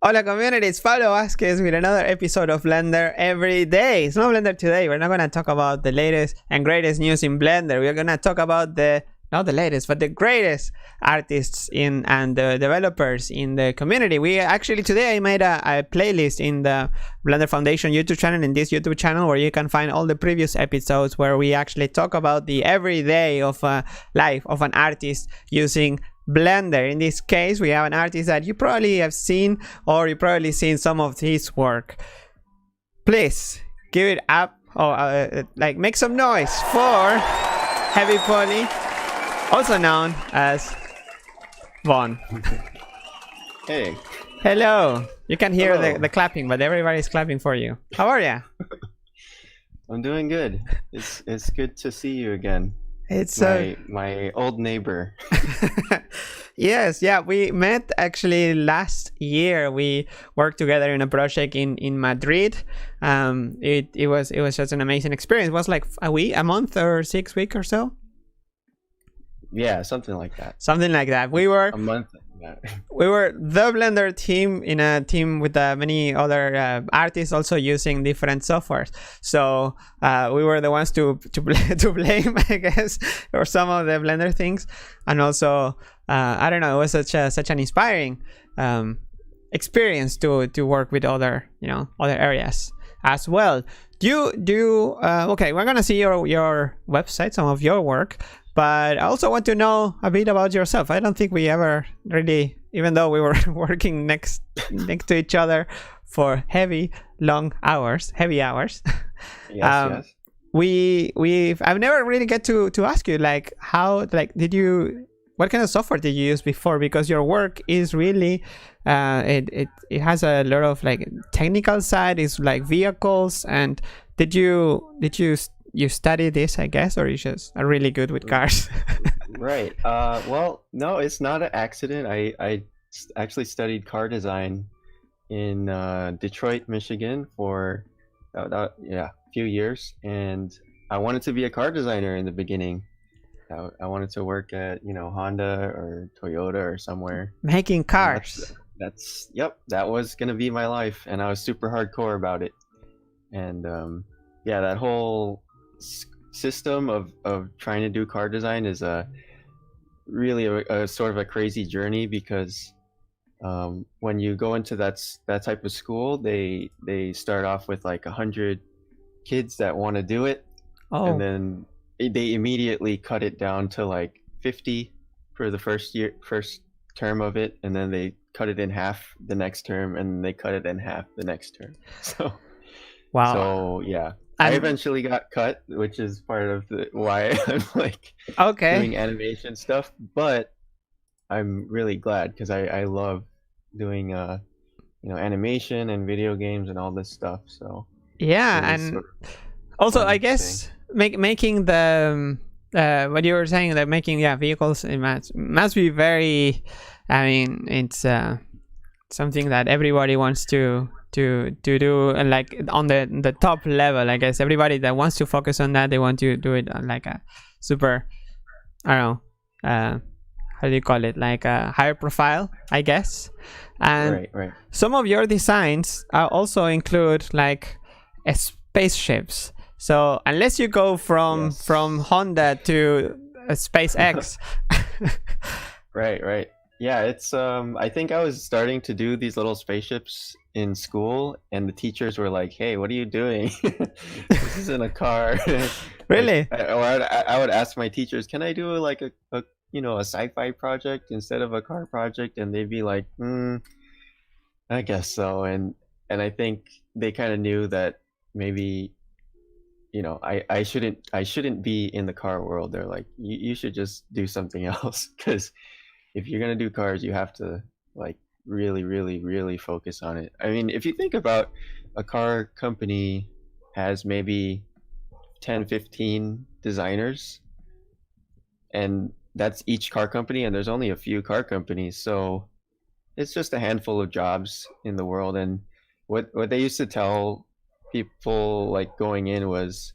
Hola community, it's Pablo Vazquez with another episode of Blender Every Day. It's not Blender today. We're not going to talk about the latest and greatest news in Blender. We're going to talk about not the latest, but the greatest artists and the developers in the community. We actually, today I made a playlist in the Blender Foundation YouTube channel, in this YouTube channel, where you can find all the previous episodes where we actually talk about the everyday of life of an artist using Blender. In this case, we have an artist that you probably have seen, or you probably seen some of his work. Please give it up, or like make some noise for HEAVYPOLY, also known as Vaughan. Hey. Hello. You can hear the clapping, but everybody's clapping for you. How are you? I'm doing good. It's good to see you again. It's my old neighbor. Yes, yeah, we met actually last year. We worked together in a project in Madrid. It was just an amazing experience. It was like a month or 6 weeks or so. Yeah, something like that. Something like that. We were a month. We were the Blender team in a team with many other artists also using different softwares. So we were the ones to blame, I guess, for some of the Blender things. And also, I don't know, it was such an inspiring experience to work with other areas as well. Okay, we're gonna see your website, some of your work. But I also want to know a bit about yourself. I don't think we ever really, even though we were working next to each other for heavy hours. Yes, yes. I've never really get to ask you what kind of software did you use before? Because your work is really, it has a lot of like technical side. It's like vehicles. And did you study this, I guess, or you just are really good with cars? Right. Well, no, it's not an accident. I actually studied car design in Detroit, Michigan for a few years, and I wanted to be a car designer in the beginning. I wanted to work at Honda or Toyota or somewhere making cars. That was gonna be my life, and I was super hardcore about it. And yeah, that whole system of trying to do car design is really a sort of a crazy journey, because when you go into that type of school, they start off with like 100 kids that want to do it, and then they immediately cut it down to like 50 for the first term of it, and then they cut it in half the next term, and they cut it in half the next term. So wow. So yeah, I eventually got cut, which is part of why I'm like doing animation stuff. But I'm really glad, because I love doing animation and video games and all this stuff. So yeah, and also I guess making the what you were saying, that making vehicles, it must be very, I mean, it's something that everybody wants to do, like on the top level. I guess everybody that wants to focus on that, they want to do it on like a super, I don't know, how do you call it, like a higher profile, I guess. And right. Some of your designs also include like spaceships. So unless you go from Honda to SpaceX. Right. Yeah, it's I think I was starting to do these little spaceships in school, and the teachers were like, "Hey, what are you doing? This isn't a car." Really? I would ask my teachers, "Can I do like a sci-fi project instead of a car project?" And they'd be like, "I guess so." And I think they kind of knew that maybe I shouldn't be in the car world. They're like, you should just do something else, because if you're gonna do cars, you have to like really focus on it. I mean, if you think about, a car company has maybe 10-15 designers, and that's each car company, and there's only a few car companies, so it's just a handful of jobs in the world. And what they used to tell people like going in was,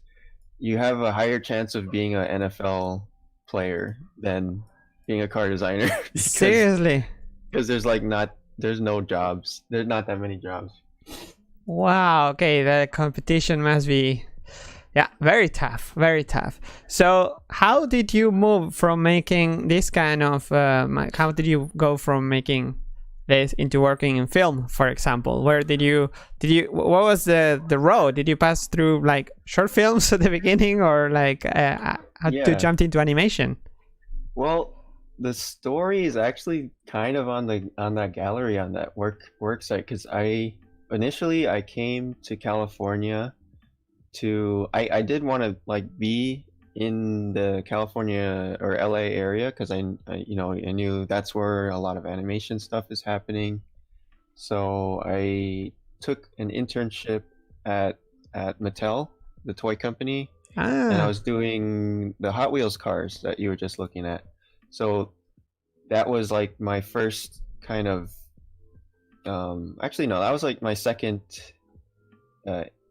you have a higher chance of being an NFL player than being a car designer. Seriously? Because there's like not there's no jobs. There's not that many jobs. Wow. Okay, the competition must be, yeah, very tough, very tough. So how did you move from making this kind of how did you go from making this into working in film, for example? Where did you what was the road? Did you pass through like short films at the beginning, or like how to jump into animation? Well, the story is actually kind of on that gallery on that work site, because initially I came to California I did want to like be in the California or LA area, because I knew that's where a lot of animation stuff is happening. So I took an internship at Mattel, the toy company, and I was doing the Hot Wheels cars that you were just looking at. So that was like my first kind of actually no, that was like my second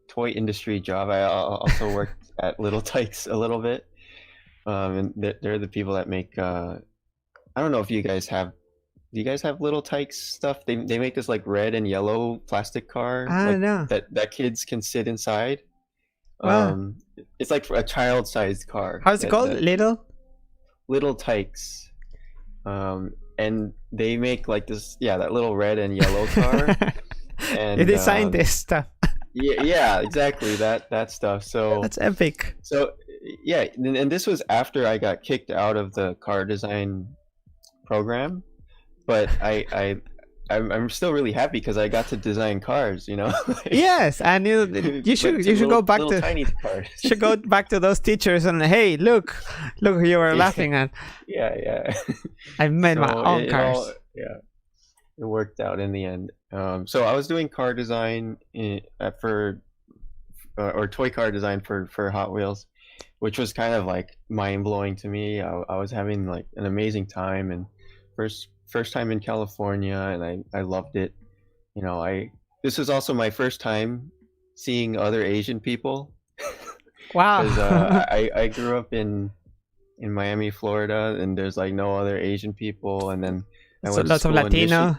toy industry job. I also worked at Little Tykes a little bit, and they're the people that make I don't know if you guys have, do you guys have Little Tykes stuff? They make this like red and yellow plastic car know. that kids can sit inside. Wow. It's like a child-sized car. How's it called? Little Tykes. And they make like this, that little red and yellow car. And you designed this stuff. yeah, exactly, that stuff. So that's epic. So yeah, and this was after I got kicked out of the car design program, but I'm still really happy because I got to design cars, Yes, and you should go back to tiny cars. Should go back to those teachers and, hey, look who you were laughing at. Yeah. I made my own cars. It worked out in the end. So I was doing car design or toy car design for Hot Wheels, which was kind of like mind blowing to me. I was having like an amazing time, and first time in California, and I loved it. This was also my first time seeing other Asian people. Wow. Because I grew up in Miami, Florida, and there's like no other Asian people, and then I went lots of Latino.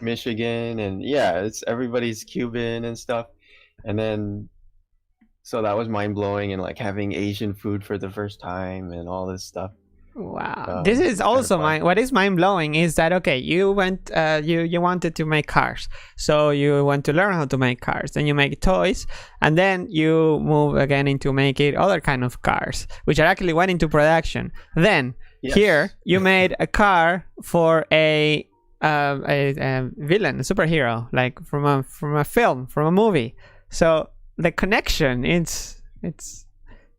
Michigan, and it's everybody's Cuban and stuff, and then so that was mind blowing, and like having Asian food for the first time and all this stuff. Wow, this is also what is mind blowing is that, okay, you went you wanted to make cars, so you want to learn how to make cars, then you make toys, and then you move again into making other kind of cars, which are actually went into production. Then here you made a car for a villain, a superhero, like from a film, from a movie. So the connection, it's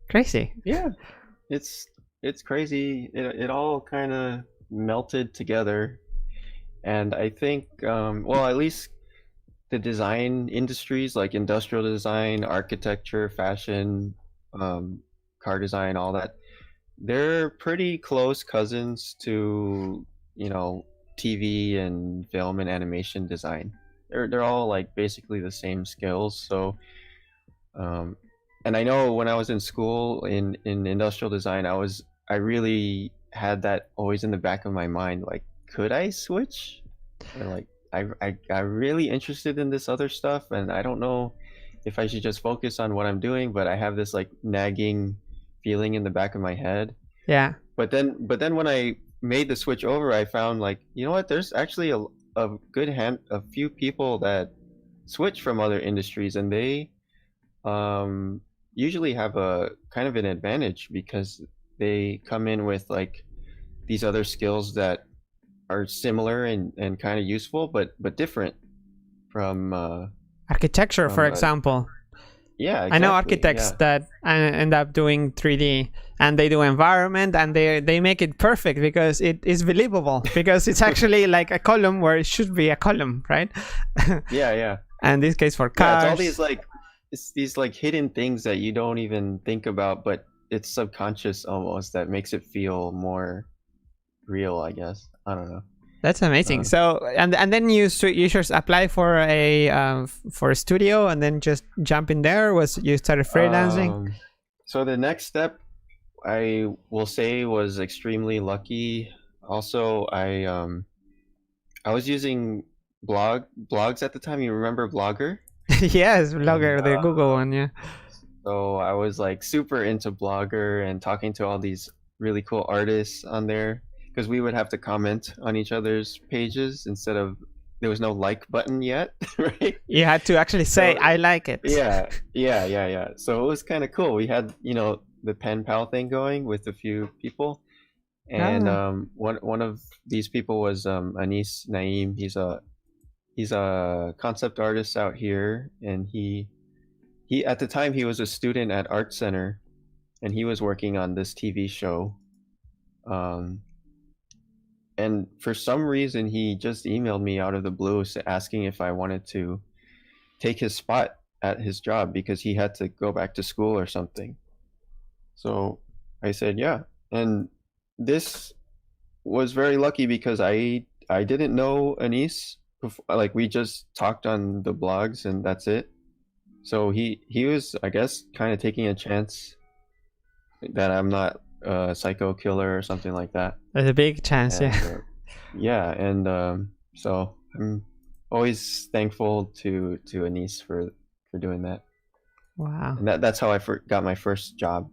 crazy. Yeah, it's crazy. It all kind of melted together, and I think well, at least the design industries like industrial design, architecture, fashion, car design, all that, they're pretty close cousins to TV and film and animation design. They're all like basically the same skills. So and I know when I was in school in industrial design, I really had that always in the back of my mind, like, could I switch? Or like I got really interested in this other stuff, and I don't know if I should just focus on what I'm doing, but I have this like nagging feeling in the back of my head. Yeah. But then when I made the switch over, I found like, you know what, there's actually a few people that switch from other industries, and they usually have a kind of an advantage because they come in with like these other skills that are similar and kind of useful, but different from architecture, for example. Yeah, exactly. I know architects that end up doing 3D, and they do environment, and they make it perfect because it is believable, because it's actually like a column where it should be a column, right? Yeah. And in this case for cars, it's these like hidden things that you don't even think about, but it's subconscious almost, that makes it feel more real, I guess. I don't know. That's amazing. So and then you just apply for a studio and then just jump in there. You started freelancing? So the next step, I will say, was extremely lucky. Also, I was using blogs at the time. You remember Blogger? Yes, And Blogger, the Google one, yeah. so I was like super into Blogger and talking to all these really cool artists on there because we would have to comment on each other's pages instead of there was no like button yet, right? You had to actually say, So I like it. yeah. So it was kind of cool. We had, the pen pal thing going with a few people, and Ah, one of these people was Anis Naeem. He's a concept artist out here, and he at the time he was a student at Art Center, and he was working on this TV show. Um, and for some reason, he just emailed me out of the blue asking if I wanted to take his spot at his job because he had to go back to school or something. So I said, yeah. And this was very lucky because I didn't know Anis before, like we just talked on the blogs and that's it. So he was, I guess, kind of taking a chance that I'm not a psycho killer or something like that. there's a big chance, And yeah. yeah, and so I'm always thankful to Anis for doing that. Wow. And that's how I got my first job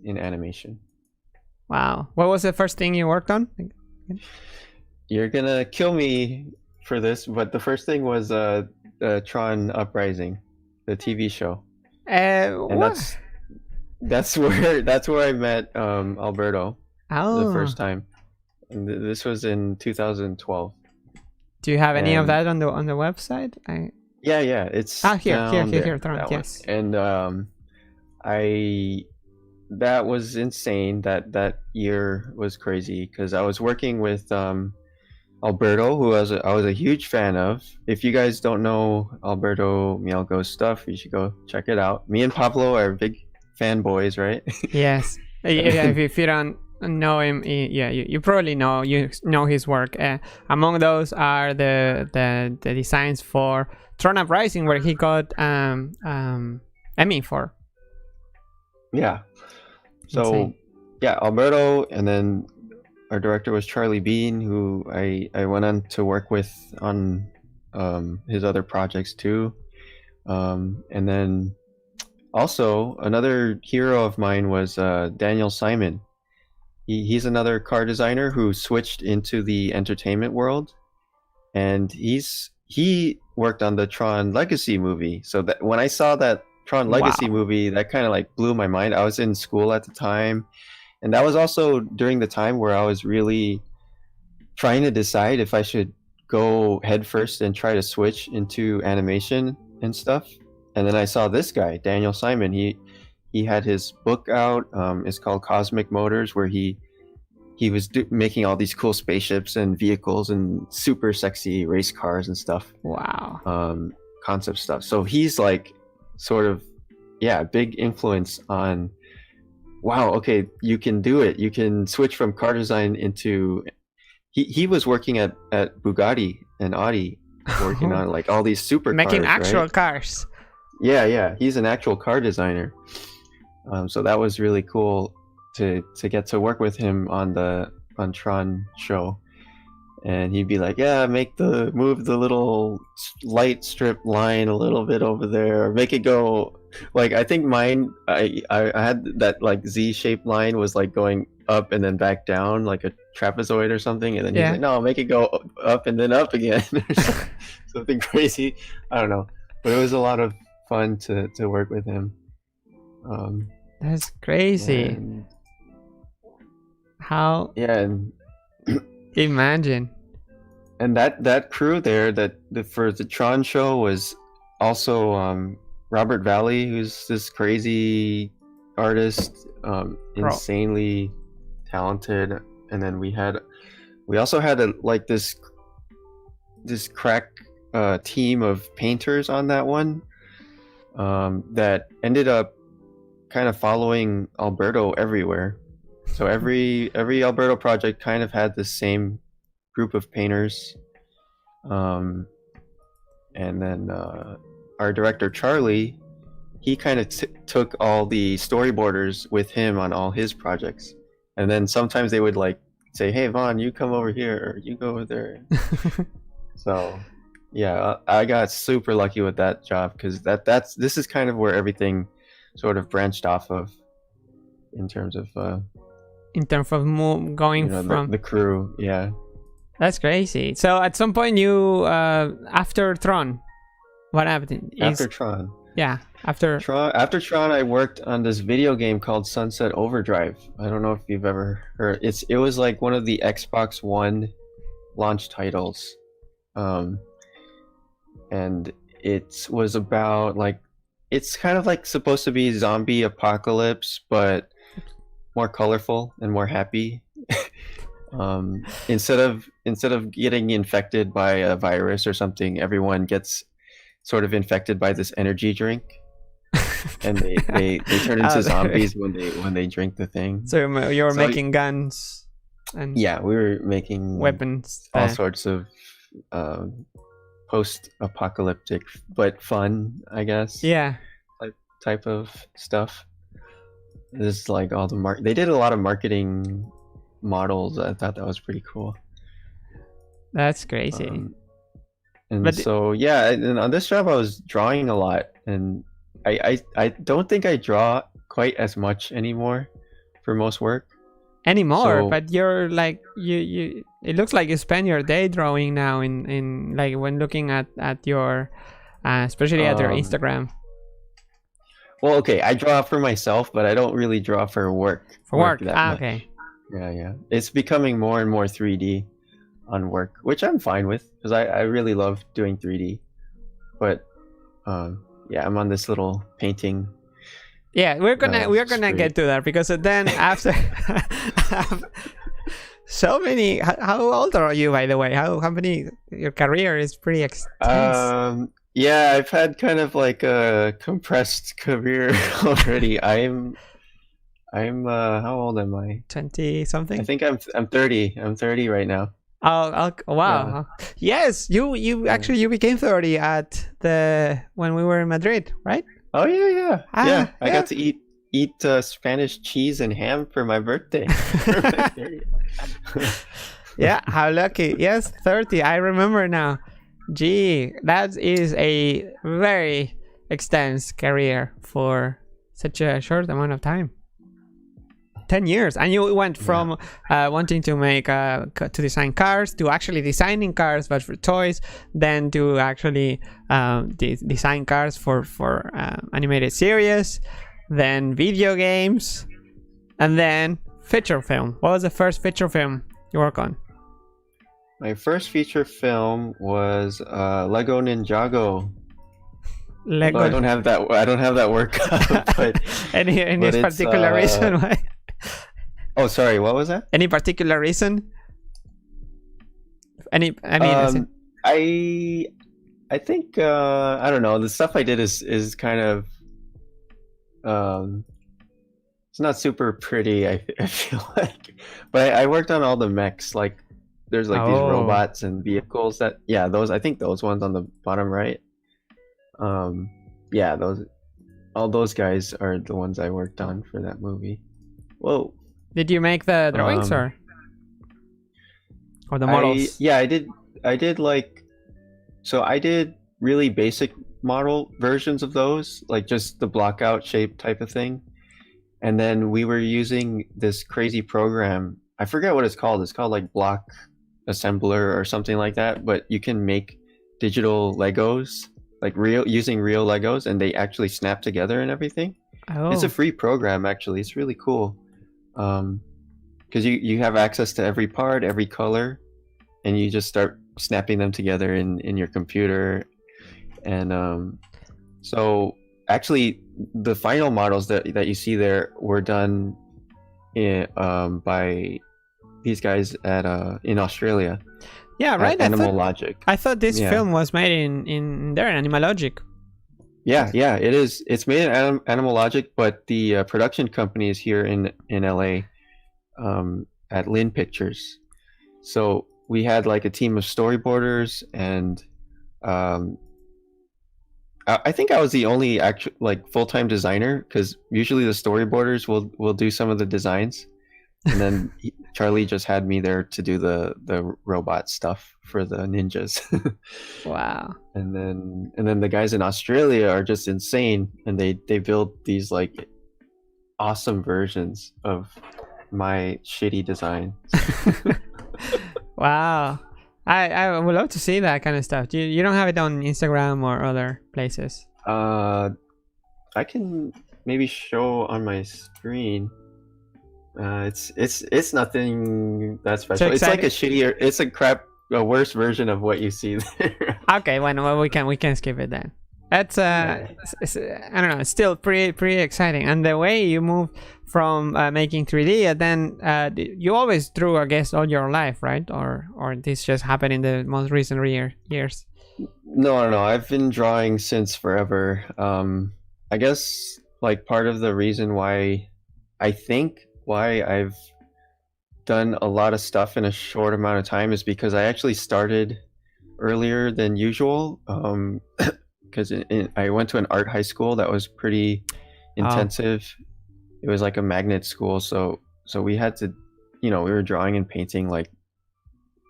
in animation. Wow. What was the first thing you worked on? You're gonna kill me for this, but the first thing was Tron Uprising, the TV show, and What? that's where I met Alberto the Oh, first time. And this was in 2012. do you have any of And that on the website? yeah, it's Here, down there, Tron, that one. yes. And I that was insane. That year was crazy because I was working with Alberto, who I was a huge fan of. If you guys don't know Alberto Mielgo's stuff, you should go check it out. Me and Pablo are big fanboys, right? Yes. Yeah, if you don't know him, yeah, you probably know his work. Among those are the designs for Tron Uprising, where he got Emmy for. Yeah. So Insane. yeah, Alberto, and then our director was Charlie Bean, who I went on to work with on his other projects too. And then also another hero of mine was Daniel Simon. He's another car designer who switched into the entertainment world, and he worked on the Tron Legacy movie. So that when I saw that Tron Legacy Wow. movie, that kind of like blew my mind. I was in school at the time, and that was also during the time where I was really trying to decide if I should go headfirst and try to switch into animation and stuff. And then I saw this guy, Daniel Simon. He had his book out. It's called Cosmic Motors, where he was making all these cool spaceships and vehicles and super sexy race cars and stuff. Wow. Concept stuff. So he's like sort of, yeah, big influence on, wow, okay, you can do it. You can switch from car design into, he was working at Bugatti and Audi, working on like all these super Making cars, actual right? cars. Yeah, he's an actual car designer. So that was really cool to get to work with him on Tron show. And he'd be like, yeah, move the little light strip line a little bit over there, or make it go like, I think mine, I had that like Z-shaped line was like going up and then back down like a trapezoid or something, and then he's Yeah. like, no, make it go up and then up again or something crazy. I don't know, but it was a lot of fun to work with him. That's crazy. And How? yeah, and Imagine. and that crew there for the Tron show was also Robert Valley, who's this crazy artist, insanely talented. And then we also had this crack team of painters on that one, that ended up kind of following Alberto everywhere. So every Alberto project kind of had the same group of painters. And then our director Charlie, he kind of took all the storyboarders with him on all his projects. And then sometimes they would like say, "Hey, Vaughn, you come over here, or you go over there." So, yeah, I got super lucky with that job because this is kind of where everything sort of branched off of in terms of going from the crew. Yeah, that's crazy. So at some point you after Tron, what happened? after Tron. Yeah, after Tron, I worked on this video game called Sunset Overdrive. I don't know if you've ever heard. It was like one of the Xbox One launch titles, and it was about like, it's kind of like supposed to be zombie apocalypse, but more colorful and more happy. Instead of getting infected by a virus or something, everyone gets sort of infected by this energy drink, and they turn into zombies when they drink the thing. So you're making guns and yeah, we were making weapons, all sorts of post-apocalyptic but fun, I guess. Yeah, type of stuff. This is like all the they did a lot of marketing models. I thought that was pretty cool. That's crazy. So yeah, and on this job I was drawing a lot, and I don't think I draw quite as much anymore for most work. But you're like you it looks like you spend your day drawing now in like when looking at your especially at your Instagram. Well, okay, I draw for myself, but I don't really draw for work. That much. Okay. Yeah. It's becoming more and more 3D on work, which I'm fine with because I really love doing 3D. But yeah, I'm on this little painting. Yeah, we're gonna get to that because then after so many. How old are you, by the way? How many? Your career is pretty extensive. Yeah, I've had kind of like a compressed career already. I'm how old am I? 20 something. I think I'm 30. I'm 30 right now. Oh wow. Yeah. Yes, you actually you became 30 at when we were in Madrid, right? Oh yeah. I got to eat Spanish cheese and ham for my birthday. Yeah, how lucky. Yes, 30. I remember now. Gee, that is a very extensive career for such a short amount of time. 10 years. And you went from wanting to make to design cars to actually designing cars but for toys, then to actually design cars for animated series, then video games, and then feature film. What was the first feature film you worked on? My first feature film was Lego Ninjago. Lego. I don't have that work up, but any particular reason why? Oh, sorry. What was that? Any particular reason? I think I don't know. The stuff I did is kind of it's not super pretty. I feel like, but I worked on all the mechs. Like there's like these robots and vehicles that those, I think those ones on the bottom right. Yeah, all those guys are the ones I worked on for that movie. Whoa. Did you make the drawings or the models? I did like, so I did really basic model versions of those, like just the block out shape type of thing. And then we were using this crazy program. I forget what it's called. It's called like Block Assembler or something like that. But you can make digital Legos, like using real Legos, and they actually snap together and everything. Oh. It's a free program, actually. It's really cool. Because you have access to every part, every color, and you just start snapping them together in your computer. And so actually the final models that you see there were done by these guys in Australia. Yeah, right. Animal Logic. I thought this film was made in there, Animal Logic. Yeah, it is. It's made in Animal Logic, but the production company is here in LA at Lin Pictures. So we had like a team of storyboarders, and I think I was the only full-time designer, because usually the storyboarders will do some of the designs. and then Charlie just had me there to do the robot stuff for the ninjas. Wow. And then the guys in Australia are just insane, and they build these like awesome versions of my shitty design. Wow. I would love to see that kind of stuff. You don't have it on Instagram or other places? I can maybe show on my screen. It's nothing that special. It's like a shittier, it's a worse version of what you see there. Okay, well, we can skip it then. That's I don't know, it's still pretty exciting. And the way you move from making 3D, and then you always drew, I guess, all your life, right? Or this just happened in the most recent years? No, I've been drawing since forever. I guess like part of the reason why I've done a lot of stuff in a short amount of time is because I actually started earlier than usual. Because I went to an art high school that was pretty intensive. It was like a magnet school, so we had to, we were drawing and painting like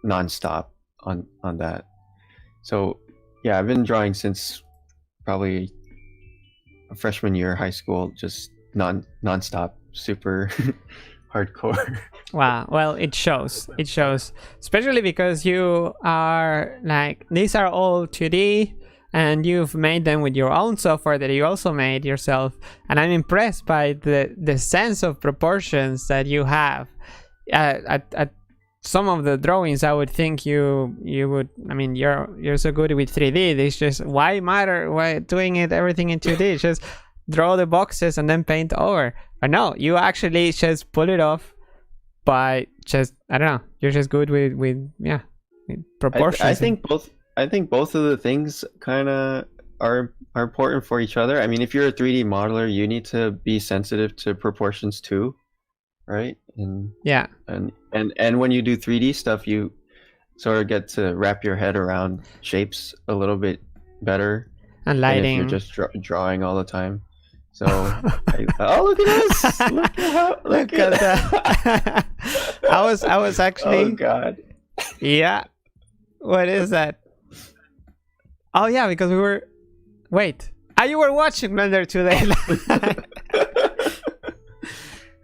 nonstop on that. So yeah, I've been drawing since probably freshman year high school, just nonstop, super hardcore. Wow. Well, it shows, especially because you are like, these are all 2D, and you've made them with your own software that you also made yourself, and I'm impressed by the sense of proportions that you have. At some of the drawings, I would think you would, I mean, you're so good with 3D. It's just, why doing everything in 2D? Just draw the boxes and then paint over. But no, you actually just pull it off by just, I don't know, you're just good with proportions. I think both of the things kind of are important for each other. I mean, if you're a 3D modeler, you need to be sensitive to proportions too, right? And yeah, and when you do 3D stuff, you sort of get to wrap your head around shapes a little bit better, and lighting. If you're just drawing all the time. So, oh, look at us! Look at that! I was actually. Oh God! Yeah, what is that? Oh yeah, because we were. Wait, you were watching Blender today.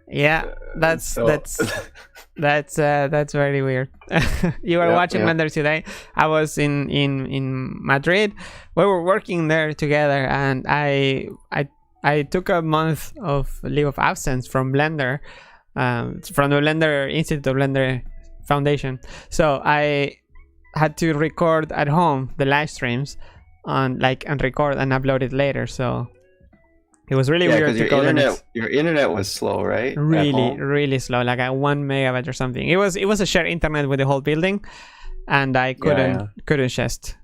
Yeah, that's very weird. You were watching Blender today. I was in Madrid. We were working there together, and I took a month of leave of absence from Blender, from the Blender Institute of Blender Foundation. So I had to record at home the live streams and record and upload it later. So it was really weird to go there. Your internet was slow, right? Really slow, like at 1 megabyte or something. It was a shared internet with the whole building, and I couldn't just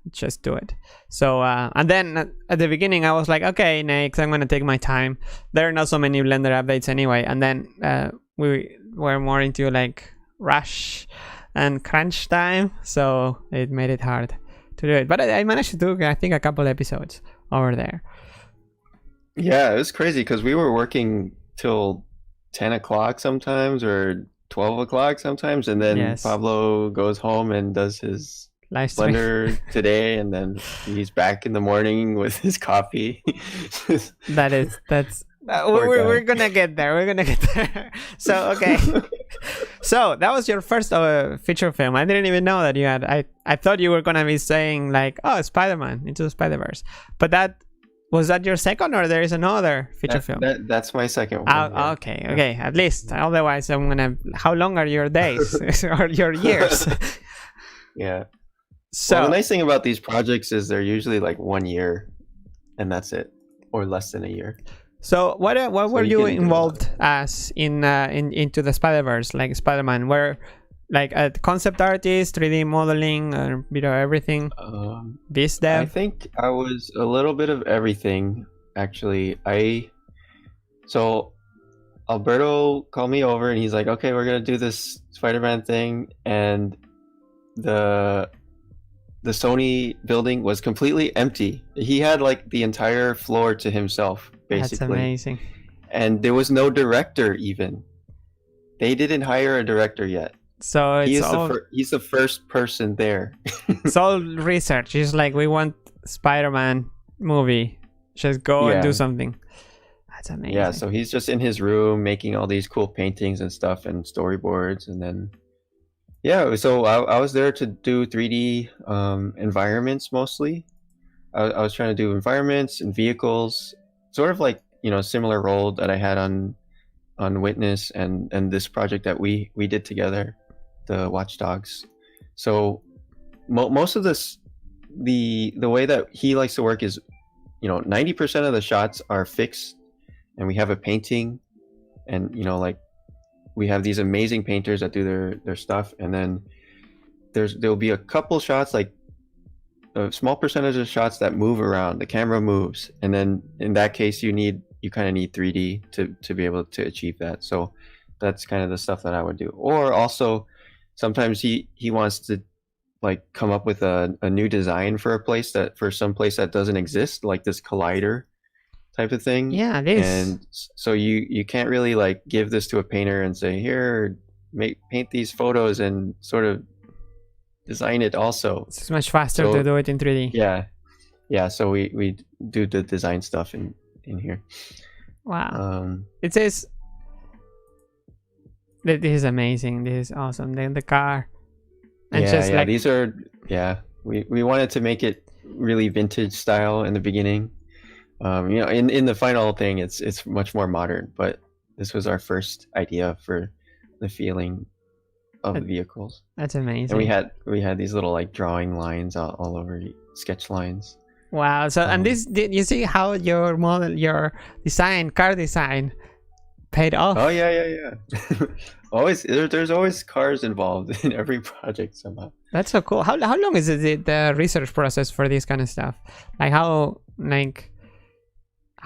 do it. So and then at the beginning I was like, okay, next I'm gonna take my time. There are not so many Blender updates anyway. And then we were more into like rush and crunch time, so it made it hard to do it. But I managed to do, I think, a couple episodes over there. Yeah, it was crazy because we were working till 10 o'clock sometimes, or 12 o'clock sometimes, and then Pablo goes home and does his Blender today, and then he's back in the morning with his coffee. We're gonna get there. So okay. So that was your first feature film. I didn't even know that you had. I thought you were gonna be saying like, oh, Spider-Man Into the Spider-Verse, but was that your second, or there is another feature film? That's my second one. Okay. At least, otherwise I'm gonna. How long are your days or your years? Yeah. So the nice thing about these projects is they're usually like 1 year, and that's it, or less than a year. So what were you involved as in Into the Spider-Verse, like Spider-Man? Were like a concept artist, 3D modeling, or everything? Biz dev? I think I was a little bit of everything, actually. So Alberto called me over and he's like, okay, we're gonna do this Spider-Man thing, and the Sony building was completely empty. He had like the entire floor to himself, basically. That's amazing. And there was no director even. they didn't hire a director yet. So it's He's the first person there. It's all research. It's like, we want Spider-Man movie. Just go and do something. That's amazing. Yeah, so he's just in his room making all these cool paintings and stuff and storyboards, and then so I was there to do 3D environments mostly. I was trying to do environments and vehicles, sort of like, similar role that I had on Witness and this project that we did together, the Watch Dogs. So most of this, the way that he likes to work is, 90% of the shots are fixed, and we have a painting, and like, we have these amazing painters that do their stuff, and then there'll be a couple shots, like a small percentage of shots that move around, the camera moves, and then in that case you kind of need 3D to be able to achieve that. So that's kind of the stuff that I would do. Or also sometimes he wants to like come up with a new design for some place that doesn't exist, like this collider type of thing. Yeah, it is. And so you can't really like give this to a painter and say, here, paint these photos and sort of design it also. It's much faster to do it in 3D. Yeah, so we do the design stuff in here. Wow. It says that this is amazing. This is awesome. The car. And these are we wanted to make it really vintage style in the beginning. In the final thing it's much more modern, but this was our first idea for the feeling of the vehicles. That's amazing. And we had these little like drawing lines all over, sketch lines. Wow. So and this, did you see how your car design paid off? Oh yeah. Always there's always cars involved in every project somehow. That's so cool. How long is it the research process for this kind of stuff? Like how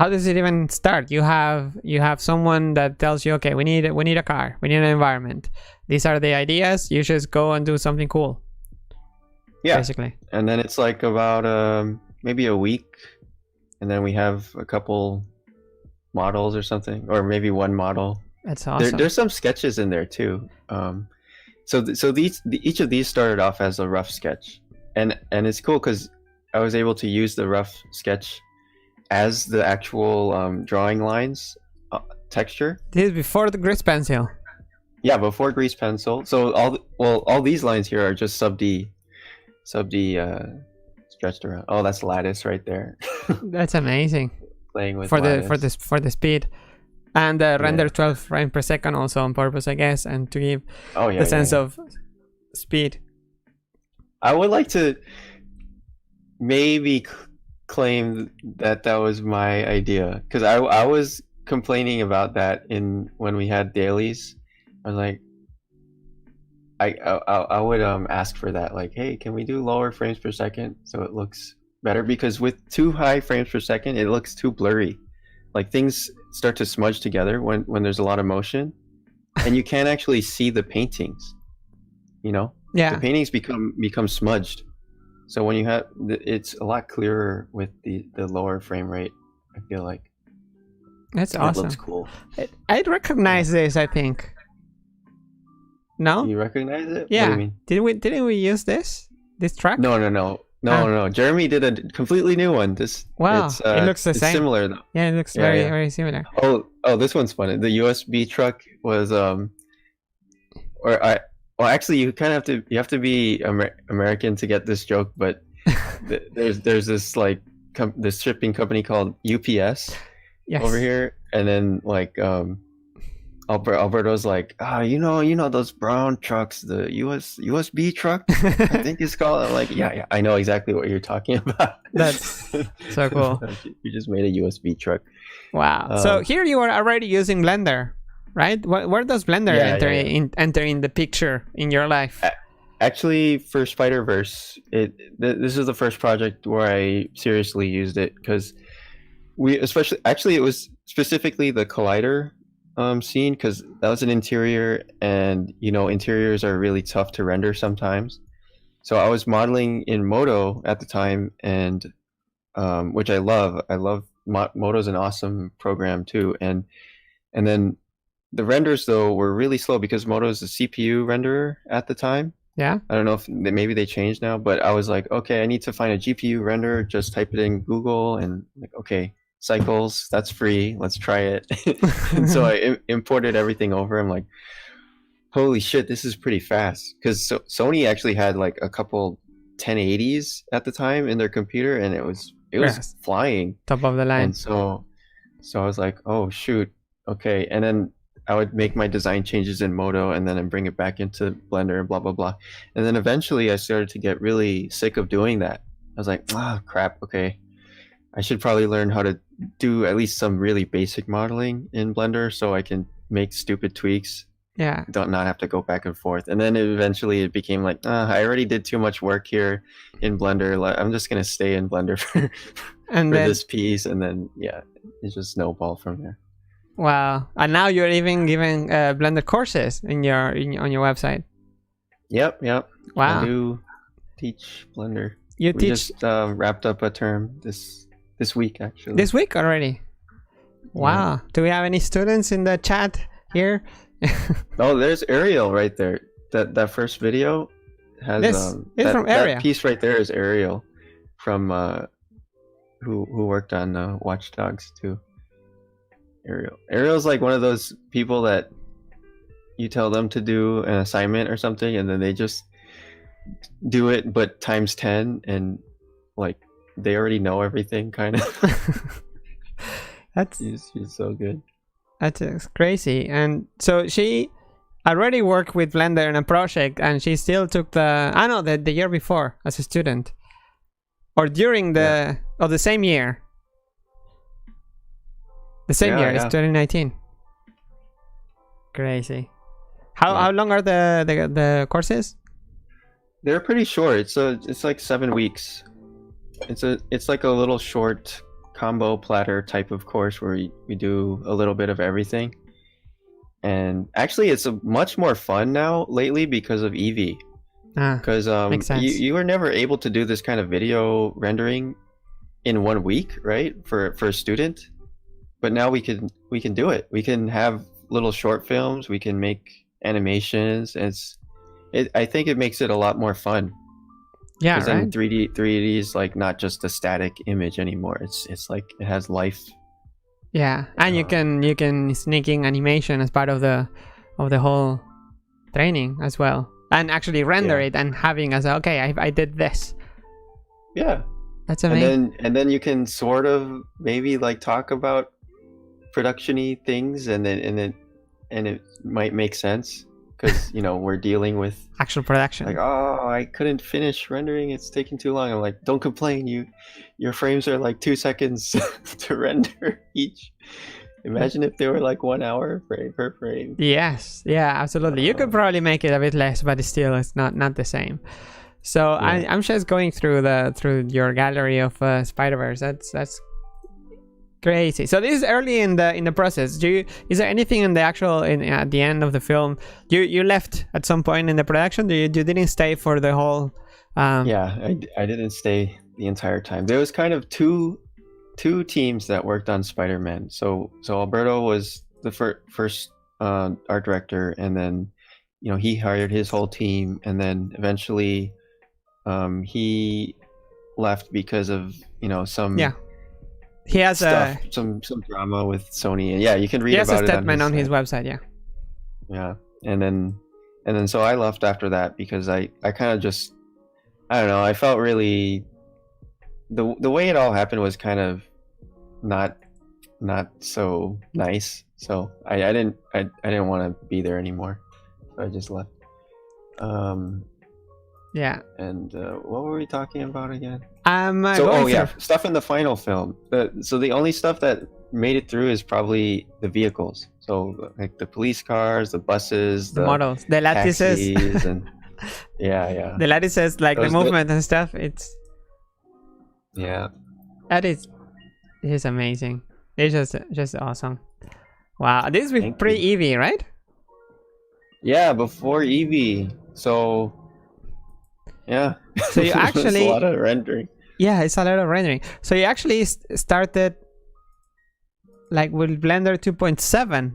does it even start? You have someone that tells you, okay, we need a car, we need an environment. These are the ideas. You just go and do something cool. Yeah, basically. And then it's like about maybe a week, and then we have a couple models or something, or maybe one model. That's awesome. There's some sketches in there too. So each of these started off as a rough sketch, and it's cool because I was able to use the rough sketch as the actual drawing lines texture. This is before the grease pencil. Yeah, before grease pencil. So all these lines here are just sub D stretched around. Oh, that's lattice right there. That's amazing. Playing with for the speed, and render 12 frames per second also on purpose, I guess, and to give the sense of speed. I would like to maybe claim that was my idea, because I was complaining about that when we had dailies. I was like, I would ask for that, like, hey, can we do lower frames per second so it looks better? Because with too high frames per second it looks too blurry, like things start to smudge together when there's a lot of motion, and you can't actually see the paintings, the paintings become smudged. So when you have it's a lot clearer with the lower frame rate, I feel like. That's awesome. It looks cool. I'd recognize this, I think. No? You recognize it? Yeah. What do you mean? Didn't we use this track? No. Jeremy did a completely new one. Wow. It looks the same. Similar though. Yeah, it looks very similar. Oh, this one's fun. The USB truck was actually you kind of have to be American to get this joke, but there's this like this shipping company called UPS over here, and then like Alberto's like, you know those brown trucks, the USB truck, I think it's called. I'm like, yeah, I know exactly what you're talking about. That's so cool. You just made a USB truck. Wow. So here you are already using Blender, right? Where does Blender enter in the picture in your life? Actually, for Spider-Verse, this is the first project where I seriously used it, because it was specifically the collider scene, because that was an interior, and interiors are really tough to render sometimes. So I was modeling in Modo at the time, and which I love. Modo's an awesome program too, and then the renders though were really slow because Moto is a CPU renderer at the time. Yeah. I don't know if maybe they changed now, but I was like, okay, I need to find a GPU renderer. Just type it in Google and like, okay, cycles, that's free. Let's try it. And so I imported everything over. I'm like, holy shit, this is pretty fast. Because Sony actually had like a couple 1080s at the time in their computer, and it was Yes. flying. Top of the line. And so I was like, oh shoot, okay. And then I would make my design changes in Moto and then bring it back into Blender and blah, blah, blah. And then eventually I started to get really sick of doing that. I was like, ah, crap, okay. I should probably learn how to do at least some really basic modeling in Blender so I can make stupid tweaks. Yeah. Not have to go back and forth. And then eventually it became like, I already did too much work here in Blender. I'm just going to stay in Blender for this piece. And then, yeah, it just snowballed from there. Wow. And now you're even giving Blender courses on your website. Yep. Wow. I do teach Blender. We just wrapped up a term this week, actually. This week already? Wow. Yeah. Do we have any students in the chat here? Oh, there's Ariel right there. That first video has it's from Ariel. That piece right there is Ariel from who worked on Watch Dogs too. Ariel's like one of those people that you tell them to do an assignment or something and then they just do it but times 10, and like they already know everything kind of. She's so good. That's crazy. And so she already worked with Blender in a project, and she still took the year before as a student, or during the same year. The same year, it's 2019. Crazy. How long are the courses? They're pretty short. It's like 7 weeks. It's like a little short combo platter type of course where we do a little bit of everything. And actually it's much more fun now lately because of Eevee. Because you were never able to do this kind of video rendering in 1 week, right? For a student. But now we can do it. We can have little short films. We can make animations. I think it makes it a lot more fun. Yeah, right. Then 3D is like not just a static image anymore. It's like it has life. Yeah, and you can sneak in animation as part of the whole training as well, and actually render it and having as I did this. Yeah, that's amazing. And then you can sort of maybe like talk about production-y things, and it might make sense because we're dealing with actual production. Like, oh, I couldn't finish rendering, it's taking too long. I'm like, don't complain, your frames are like 2 seconds to render each. Imagine if they were like 1 hour per frame. Yes, yeah, absolutely. You could probably make it a bit less, but still it's not the same. So I'm just going through your gallery of Spider-Verse. That's crazy. So this is early in the process. Is there anything in the actual at the end of the film? You left at some point in the production? You didn't stay for the whole? Yeah, I didn't stay the entire time. There was kind of two teams that worked on Spider-Man. So Alberto was the first art director, and then he hired his whole team, and then eventually he left because of some he has some drama with Sony, and you can read he has about a statement on his website. And then so I left after that because I kind of just, I don't know, I felt really the way it all happened was kind of not so nice, so I didn't want to be there anymore, so I just left. And what were we talking about again? Stuff in the final film. So the only stuff that made it through is probably the vehicles. So like the police cars, the buses, the models, the lattices, and the lattices, like the movement and stuff. It's that is amazing. It's just awesome. Wow, this is pre-Eevee, right? Yeah, before Eevee. So yeah. So you actually a lot of rendering. Yeah, it's a lot of rendering. So you actually started like with Blender 2.7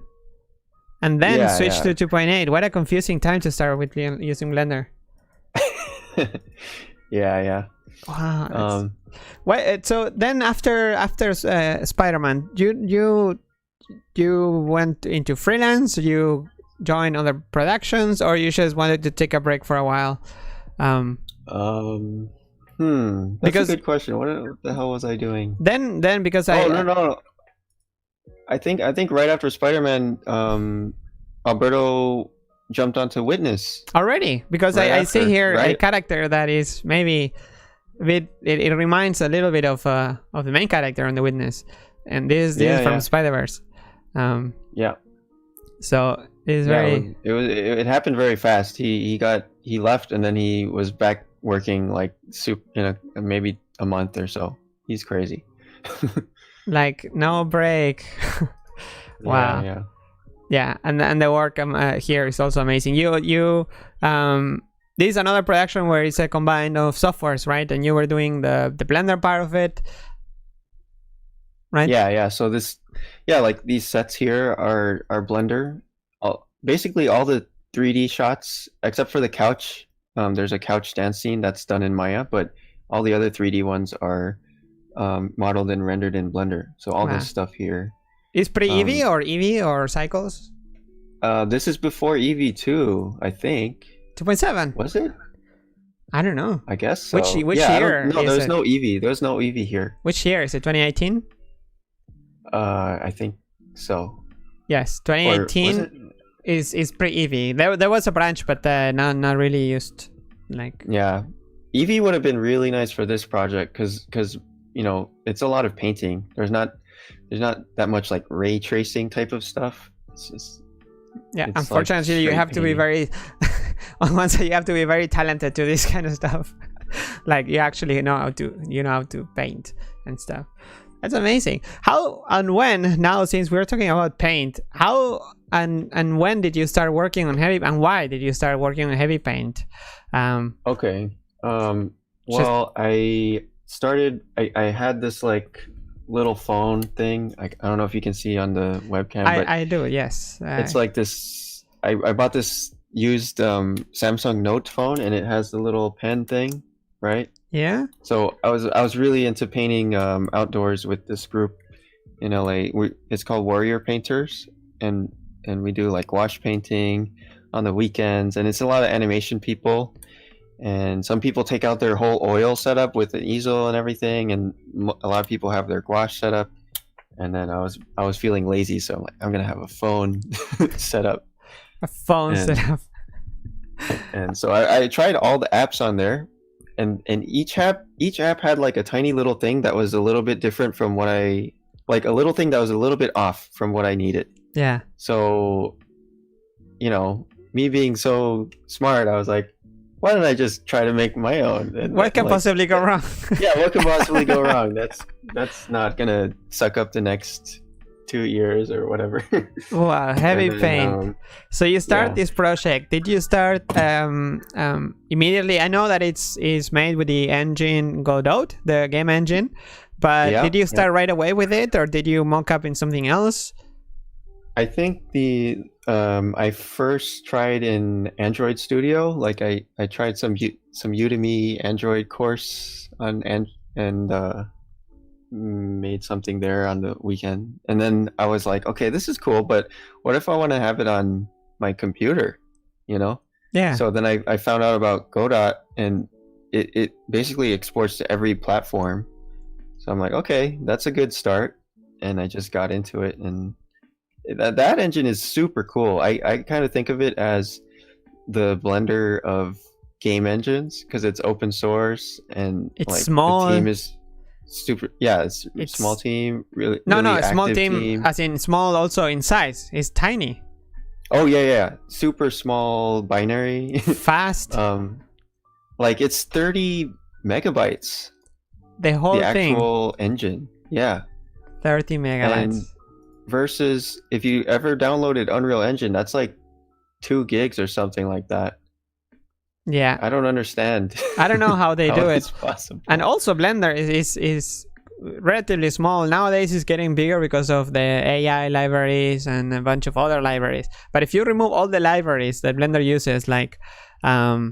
and then Yeah, switch yeah. to 2.8. What a confusing time to start with using Blender. Yeah. Wow. Um, So then after Spider-Man, you went into freelance, you joined other productions, or you just wanted to take a break for a while? That's Because a good question. What the hell was I doing? then because Oh, no. I think right after Spider-Man, Alberto jumped onto Witness. already, because Right I see after, here a right? character that is maybe a bit, it reminds a little bit of the main character on the Witness, and this is from Spider-Verse. Yeah. So it's very, it happened very fast. He left, and then he was back working like maybe a month or so. He's crazy. like no break. Wow. Yeah, and the work here is also amazing. This is another production where it's a combine of softwares, right? And you were doing the Blender part of it, right? Yeah. So like these sets here are Blender. Basically all the 3D shots except for the couch. There's a couch dance scene that's done in Maya, but all the other 3D ones are modeled and rendered in Blender. So all this stuff here. Is pre-Eevee or Eevee or Cycles? This is before Eevee 2, I think. 2.7. Was it? I don't know. I guess so. Which year? No, there's no Eevee. There's no Eevee here. Which year? Is it 2018? I think so. Yes, 2018 is pre-Eevee. There was a branch, but not really used. Like, yeah, Eevee would have been really nice for this project because it's a lot of painting. There's not that much like ray tracing type of stuff. It's unfortunately, like you have to be very on one side you have to be very talented to this kind of stuff. Like you actually know how to paint and stuff. That's amazing. How and when, now since we're talking about paint, how and when did you start working on heavy, and why did you start working on heavy paint? Okay. Well, I had this like little phone thing. I don't know if you can see on the webcam, but I do, yes. It's like this. I bought this used Samsung Note phone, and it has the little pen thing, right? Yeah. So I was really into painting outdoors with this group in LA. It's called Warrior Painters, and we do like wash painting on the weekends, and it's a lot of animation people. And some people take out their whole oil setup with an easel and everything, and a lot of people have their gouache setup. And then I was feeling lazy, so I'm like, I'm gonna have a phone set up. A phone setup. And so I tried all the apps on there, and each app had like a tiny little thing that was a little bit different from what a little thing that was a little bit off from what I needed. Yeah. So, me being so smart, I was like, why don't I just try to make my own? And what can possibly go wrong? Yeah, what can possibly go wrong? That's not gonna suck up the next 2 years or whatever. Wow, heavy paint. So you start this project. Did you start immediately? I know that it's made with the engine Godot, the game engine, but did you start right away with it, or did you mock up in something else? I think I first tried in Android Studio. Like I tried some Udemy Android course on and made something there on the weekend. And then I was like, okay, this is cool, but what if I want to have it on my computer? Yeah. So then I found out about Godot, and it basically exports to every platform. So I'm like, okay, that's a good start. And I just got into it, and that engine is super cool. I kind of think of it as the Blender of game engines because it's open source and it's like small. The team is super. Yeah, it's small team. Really, no, really small team, team as in small also in size. It's tiny. Oh yeah, super small binary. Fast. Like it's 30 megabytes. The whole thing. The actual engine. Yeah. 30 megabytes. And versus if you ever downloaded Unreal Engine, that's like 2 gigs or something like that. Yeah, I don't understand. I don't know how they do it. Possible. And also Blender is relatively small. Nowadays it's getting bigger because of the AI libraries and a bunch of other libraries. But if you remove all the libraries that Blender uses, like yeah,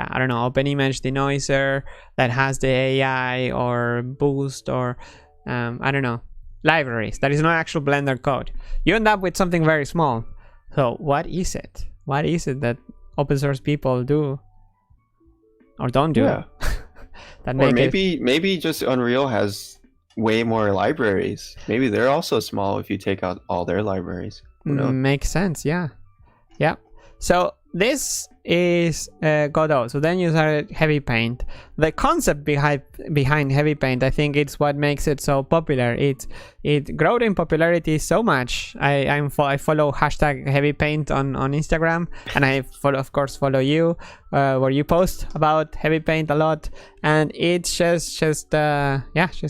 I don't know, OpenImage Denoiser that has the AI, or Boost, or I don't know, libraries that is not actual Blender code, you end up with something very small. So what is it? What is it that open source people do or don't do? Yeah. That Or maybe just Unreal has way more libraries. Maybe they're also small if you take out all their libraries. Who knows? Makes sense. Yeah. So this is Godot. So then you started HEAVYPAINT. The concept behind HEAVYPAINT, I think it's what makes it so popular. It grew in popularity so much. I follow hashtag HEAVYPAINT on Instagram, and I of course follow you, where you post about HEAVYPAINT a lot, and it's just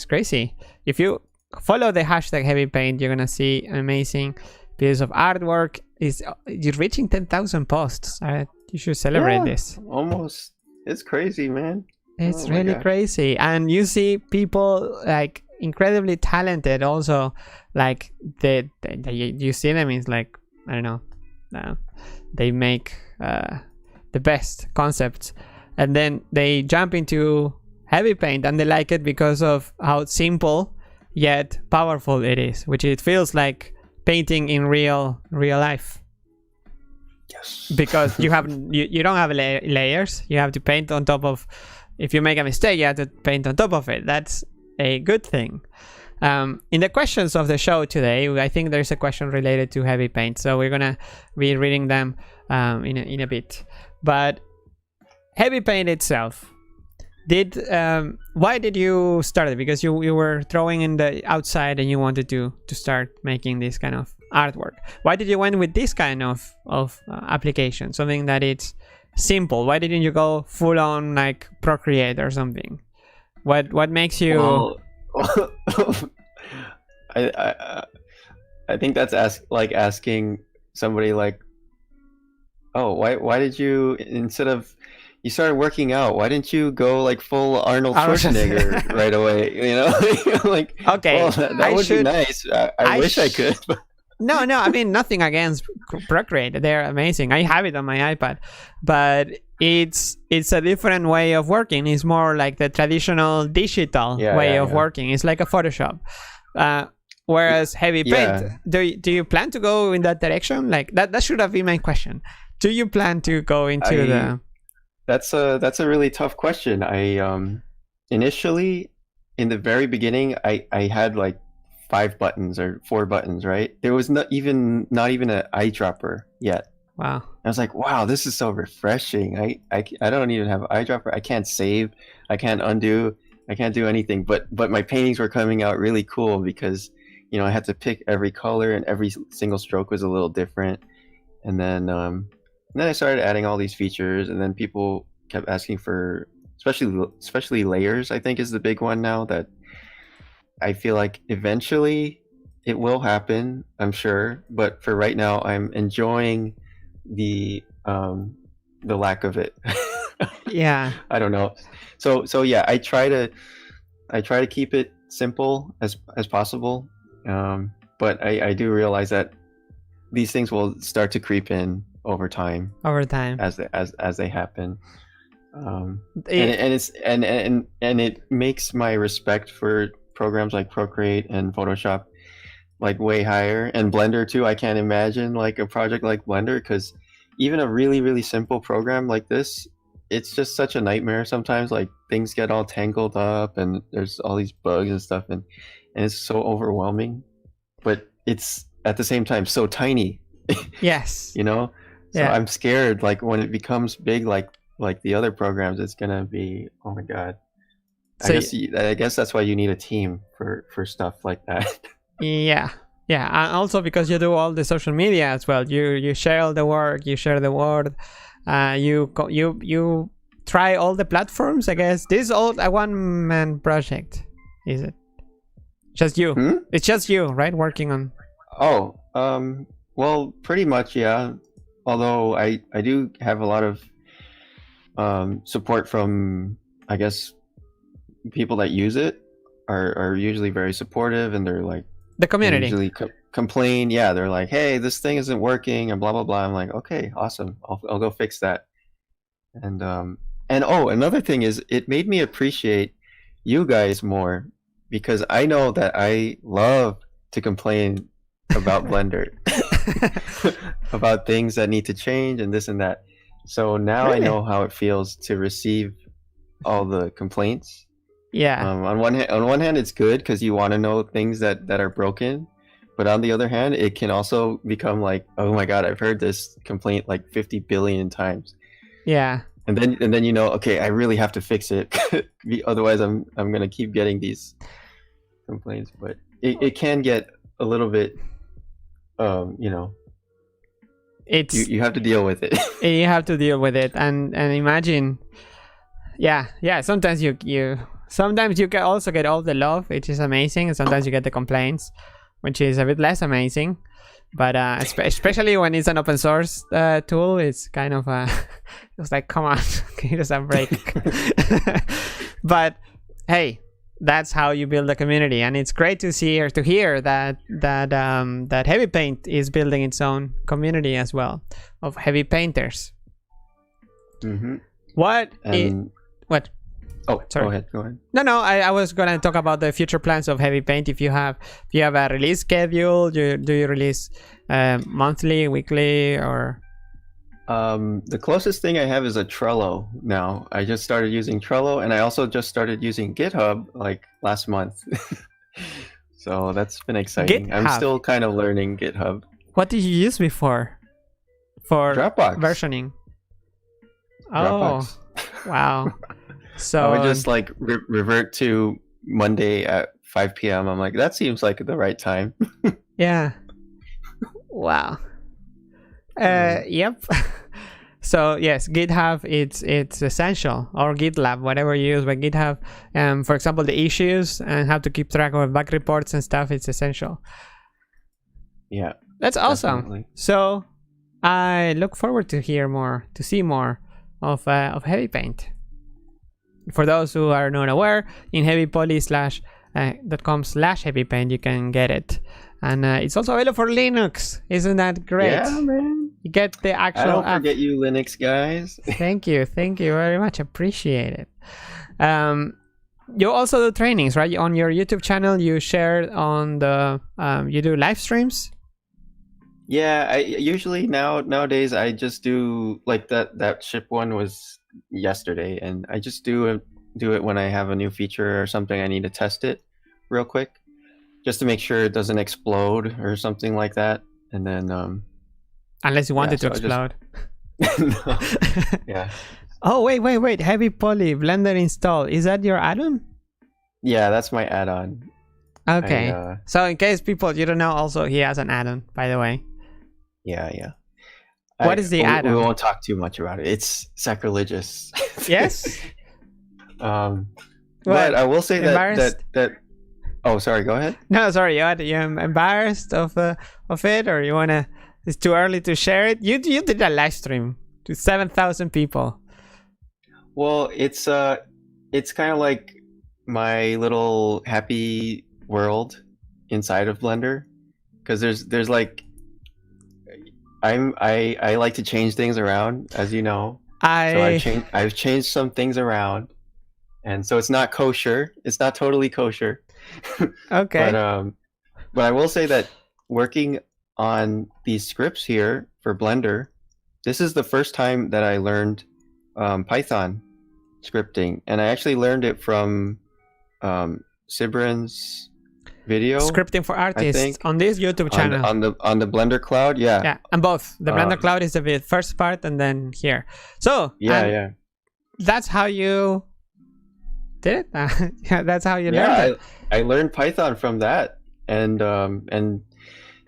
crazy. If you follow the hashtag HEAVYPAINT, you're gonna see amazing pieces of artwork. You're reaching 10,000 posts. You should celebrate this. Almost. It's crazy, man. It's really crazy. And you see people like incredibly talented also, like you see them, it's like, I don't know, they make the best concepts, and then they jump into HEAVYPAINT and they like it because of how simple yet powerful it is, which it feels like painting in real life. Yes. Because you don't have layers. You have to paint on top of. If you make a mistake, you have to paint on top of it. That's a good thing. In the questions of the show today, I think there's a question related to HEAVYPAINT, so we're gonna be reading them in a bit. But HEAVYPAINT itself, why did you start it? Because you were throwing in the outside and you wanted to start making this kind of artwork. Why did you went with this kind of application, something that it's simple? Why didn't you go full on like Procreate or something? What makes you? Well, I think that's asking somebody like, oh, why did you, instead of you started working out, why didn't you go like full Arnold Schwarzenegger right away? You know, like, okay, well, that would be nice. I wish I could. But... No, I mean, nothing against Procreate. They're amazing. I have it on my iPad, but it's a different way of working. It's more like the traditional digital way of working. It's like a Photoshop. Whereas HEAVYPAINT, do you plan to go in that direction? Like that should have been my question. Do you plan to go into the? That's a really tough question. I initially, in the very beginning, I had like 5 buttons or 4 buttons, right? There was not even an eyedropper yet. Wow. I was like, wow, this is so refreshing. I don't even have an eyedropper. I can't save. I can't undo. I can't do anything. But my paintings were coming out really cool because, you know, I had to pick every color and every single stroke was a little different. And then I started adding all these features, and then people kept asking for, especially layers, I think is the big one now, that I feel like eventually it will happen, I'm sure. But for right now, I'm enjoying the lack of it. Yeah. I don't know. So yeah, I try to keep it simple as possible. But I do realize that these things will start to creep in over time as they happen. And it makes my respect for programs like Procreate and Photoshop like way higher, and Blender too. I can't imagine like a project like Blender, because even a really, really simple program like this, it's just such a nightmare sometimes. Like things get all tangled up and there's all these bugs and stuff, and it's so overwhelming, but it's at the same time so tiny. Yes. You know, so I'm scared like when it becomes big like the other programs, it's gonna be, oh my god. So I guess that's why you need a team for stuff like that. Yeah, and also because you do all the social media as well. You share all the work, you share the word, you try all the platforms. I guess this is all a one-man project, is it? Just you? It's just you, right? Working on. Oh, well, pretty much, yeah. Although I do have a lot of support from, I guess, people that use it. are usually very supportive, and they're like, The they community. usually complain. Yeah, they're like, hey, this thing isn't working, and blah blah blah. I'm like, okay, awesome. I'll go fix that. And oh, another thing is, it made me appreciate you guys more, because I know that I love to complain about Blender, about things that need to change and this and that. So now I Really? know how it feels to receive all the complaints. Yeah. On one hand, it's good because you want to know things that are broken, but on the other hand, it can also become like, oh my god, I've heard this complaint like 50 billion times. Yeah. And then you know, okay, I really have to fix it, otherwise I'm gonna keep getting these complaints. But it can get a little bit, you know, It's you have to deal with it. you have to deal with it, and imagine, yeah. Sometimes you can also get all the love, which is amazing, and sometimes you get the complaints, which is a bit less amazing. But especially when it's an open source tool, it's kind of it's like, come on, give us a break. But hey, that's how you build a community, and it's great to see or to hear that HEAVYPAINT is building its own community as well of heavy painters. Mm-hmm. What? Oh, sorry. Go ahead. No. I was gonna talk about the future plans of HEAVYPAINT. If you have a release schedule, do you release monthly, weekly, or? The closest thing I have is a Trello now. I just started using Trello, and I also just started using GitHub like last month. So that's been exciting. GitHub. I'm still kind of learning GitHub. What did you use before? For Dropbox. versioning. Dropbox. Oh, wow. So I would just like revert to Monday at 5 p.m. I'm like, that seems like the right time. Yeah. Wow. Yep. So yes, GitHub it's essential, or GitLab, whatever you use. But GitHub, for example, the issues and how to keep track of bug reports and stuff, it's essential. Yeah. That's awesome. Definitely. So I look forward to see more of HEAVYPAINT. For those who are not aware, in heavypoly.com/HEAVYPAINT you can get it, and it's also available for Linux. Isn't that great? Yeah, man. You get the actual I don't app. forget you, Linux guys. Thank you very much. Appreciate it. You also do trainings, right? On your YouTube channel, you share on the you do live streams. Yeah, I usually nowadays I just do like that ship one was yesterday, and I just do it when I have a new feature or something I need to test it real quick, just to make sure it doesn't explode or something like that. And then unless you want it to explode. No. Yeah. Oh wait, HEAVYPOLY Blender install, is that your add-on? Yeah, that's my add-on. Okay. So in case people you don't know, also he has an add-on, by the way. Yeah. What is the add-on? We won't talk too much about it. It's sacrilegious. Yes. But I will say that. Oh, sorry. Go ahead. No, sorry. You're embarrassed of it, or you wanna? It's too early to share it. You did a live stream to 7,000 people. Well, it's kind of like my little happy world inside of Blender, because there's like. I like to change things around, as you know. So I've changed some things around, and so it's not kosher. It's not totally kosher. Okay. But I will say that working on these scripts here for Blender, this is the first time that I learned Python scripting, and I actually learned it from Sibrin's video, Scripting for Artists, on this YouTube channel on the Blender Cloud. Yeah, and both the Blender Cloud is the first part, and then here. So yeah, that's how you did it. Yeah, that's how you learned it. I learned Python from that, and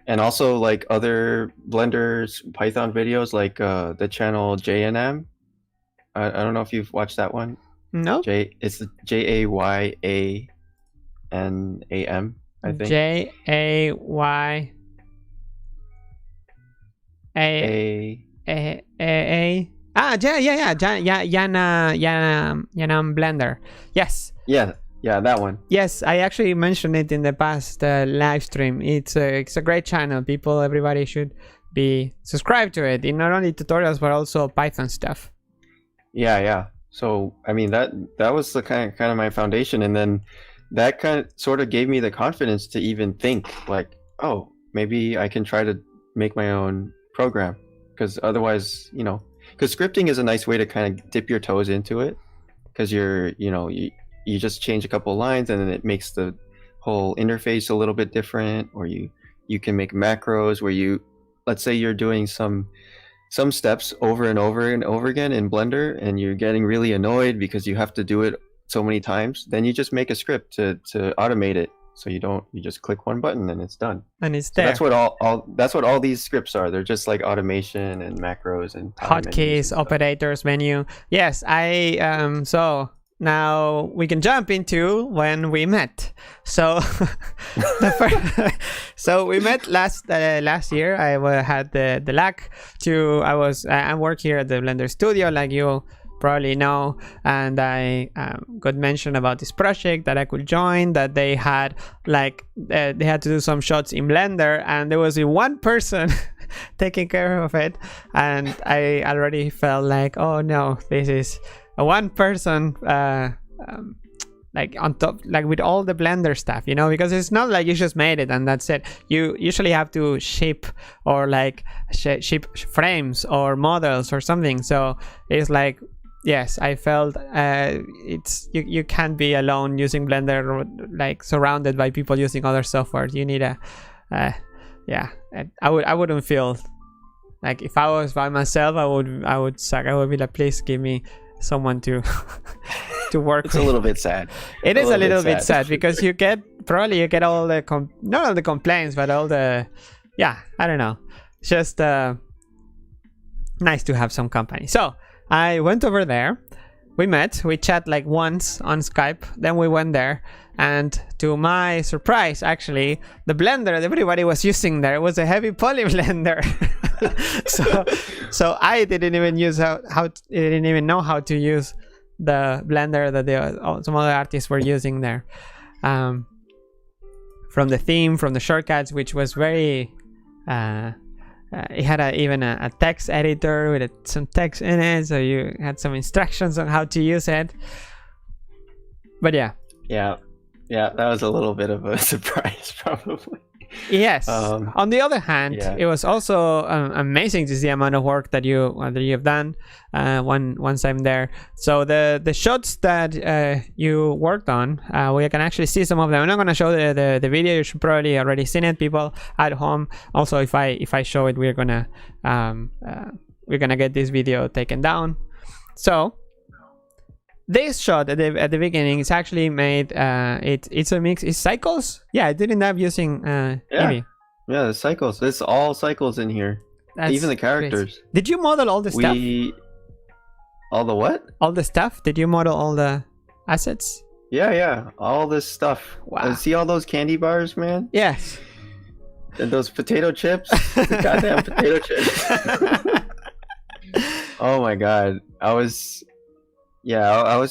also like other Blender's Python videos, like the channel JNM. I don't know if you've watched that one. No. It's JAYANAM. I think JAYANAM Blender. Yes. Yeah. Yeah, that one. Yes, I actually mentioned it in the past live stream. It's a great channel. Everybody should be subscribed to it. In not only tutorials but also Python stuff. Yeah. So I mean that was the kind of my foundation, and then that kind of sort of gave me the confidence to even think like, oh, maybe I can try to make my own program, because otherwise, because scripting is a nice way to kind of dip your toes into it, because you just change a couple lines and then it makes the whole interface a little bit different, or you can make macros where let's say you're doing some steps over and over and over again in Blender and you're getting really annoyed because you have to do it so many times, then you just make a script to automate it. So you just click one button and it's done. And it's there. So that's what all these scripts are. They're just like automation and macros and hotkeys, operators, menu. Yes, so now we can jump into when we met. So so we met last year. I had the luck to I work here at the Blender studio, like you probably know, and I got mentioned about this project that I could join, that they had they had to do some shots in Blender, and there was one person taking care of it, and I already felt like, oh no, this is a one person like on top, like with all the Blender stuff, because it's not like you just made it and that's it. You usually have to ship or ship frames or models or something. So it's like, yes, I felt you can't be alone using Blender, like surrounded by people using other software. You need I wouldn't feel like, if I was by myself, I would suck. I would be like, please give me someone to work with. It's a little bit sad. It is a little bit sad because you get all the not all the complaints, but all the I don't know, just nice to have some company. So I went over there, we chat like once on Skype, then we went there, and to my surprise, actually, the Blender that everybody was using there was a HEAVYPOLY Blender. so I didn't even didn't even know how to use the Blender that some other artists were using there, from the theme, from the shortcuts, which was very it had even a text editor with some text in it, so you had some instructions on how to use it. But yeah, that was a little bit of a surprise, probably. Yes. On the other hand, it was also amazing to see the amount of work that you've done once I'm there. So the shots that you worked on, we can actually see some of them. I'm not gonna show the video. You should probably already seen it, people at home. Also, if I show it, we're gonna get this video taken down. So this shot at the beginning is actually made. It's a mix. It's cycles. Yeah, I didn't end up using Eevee. Yeah, the cycles. It's all cycles in here. Even the characters. Crazy. Did you model all the stuff? All the what? All the stuff. Did you model all the assets? Yeah. All this stuff. Wow. See all those candy bars, man? Yes. And those potato chips. The goddamn potato chips. Oh my god. I was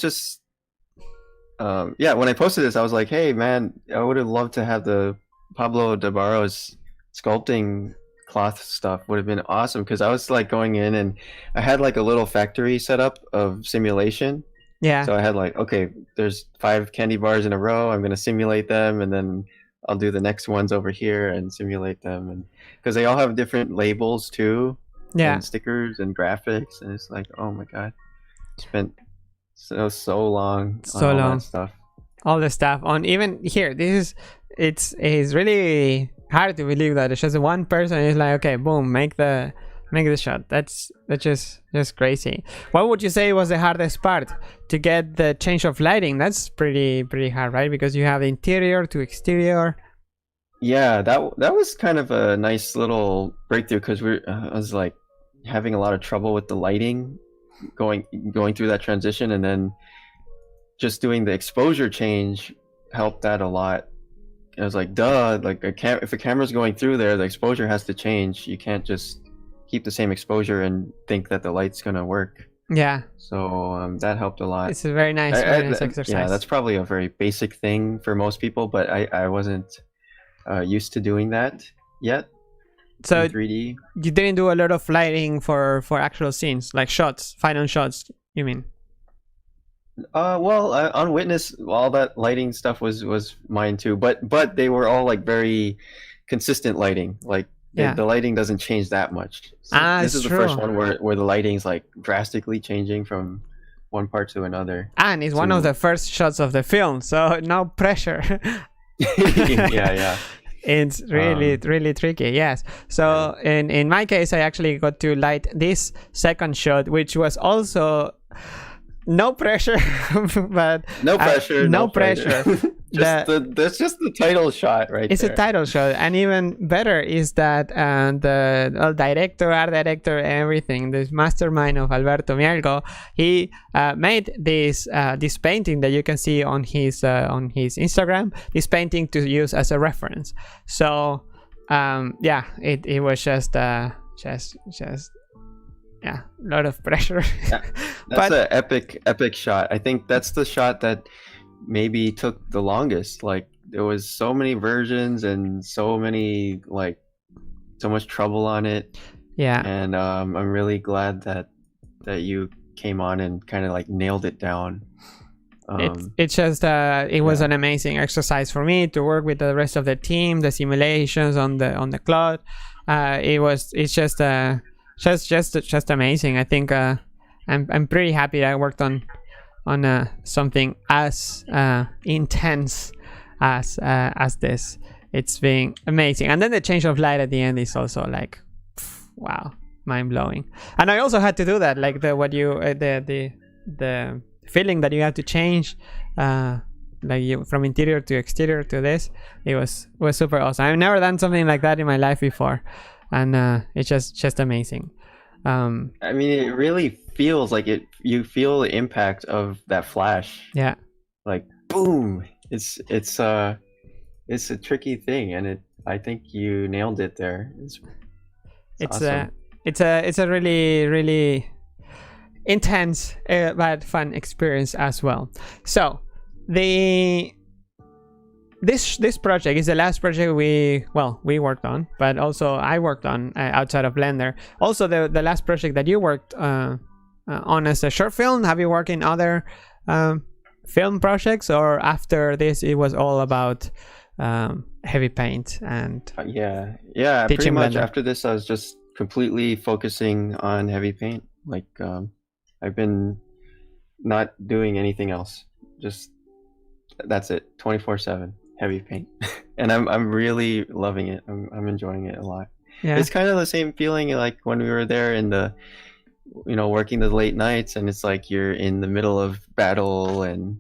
just when I posted this, I was like, hey man, I would have loved to have the Pablo Vazquez sculpting cloth stuff. Would have been awesome, because I was like going in and I had like a little factory set up of simulation. Yeah. So I had like, okay, there's 5 candy bars in a row, I'm gonna simulate them, and then I'll do the next ones over here and simulate them, and because they all have different labels too. Yeah. And stickers and graphics, and it's like, oh my god, spent so long on all that stuff. All the stuff on, even here, it's really hard to believe that it's just one person is like, okay, boom, make the shot. That's just crazy. What would you say was the hardest part? To get the change of lighting, that's pretty hard, right? Because you have interior to exterior. Yeah, that was kind of a nice little breakthrough, because I was like having a lot of trouble with the lighting going through that transition, and then just doing the exposure change helped that a lot. I was like, duh, like if a camera's going through there, the exposure has to change. You can't just keep the same exposure and think that the light's gonna work. Yeah, So that helped a lot. it's a very nice, very nice exercise. Yeah, that's probably a very basic thing for most people, but I wasn't used to doing that yet. So in 3D. You didn't do a lot of lighting for actual scenes, like shots, final shots, you mean? Well, on Witness, all that lighting stuff was mine too, but they were all like very consistent lighting. Like the lighting doesn't change that much. So this is the first one where the lighting's like drastically changing from one part to another. And it's one of the first shots of the film, so no pressure. yeah. It's really tricky. Yes. So in my case, I actually got to light this second shot, which was also no pressure, but no pressure. No pressure. That's just the title shot, right? It's a title shot, and even better is that the art director, everything, this mastermind of Alberto Mielgo, he made this painting that you can see on his Instagram. This painting to use as a reference. So it was just a lot of pressure. That's an epic shot. I think that's the shot that maybe took the longest. Like there was so many versions and so much trouble on it. Yeah. And I'm really glad that you came on and kind of like nailed it down. It's just it was an amazing exercise for me to work with the rest of the team, the simulations on the cloud. It's just amazing. I think I'm pretty happy that I worked on something as intense as this. It's been amazing. And then the change of light at the end is also like, wow, mind-blowing. And I also had to do that, like the feeling that you have to change from interior to exterior to this. It was super awesome. I've never done something like that in my life before, and it's just amazing. I mean, it really feels like you feel the impact of that flash. Yeah, like boom. It's a tricky thing, and I think you nailed it there. It's awesome. It's a really intense but fun experience as well. So this project is the last project we worked on, but also I worked on outside of Blender. Also the last project that you worked on as a short film. Have you worked in other film projects, or after this it was all about HEAVYPAINT and yeah pretty much Blender? After this I was just completely focusing on HEAVYPAINT. Like I've been not doing anything else, just that's it, 24/7 HEAVYPAINT. And I'm really loving it. I'm enjoying it a lot. It's kind of the same feeling like when we were there in the working the late nights, and it's like you're in the middle of battle. And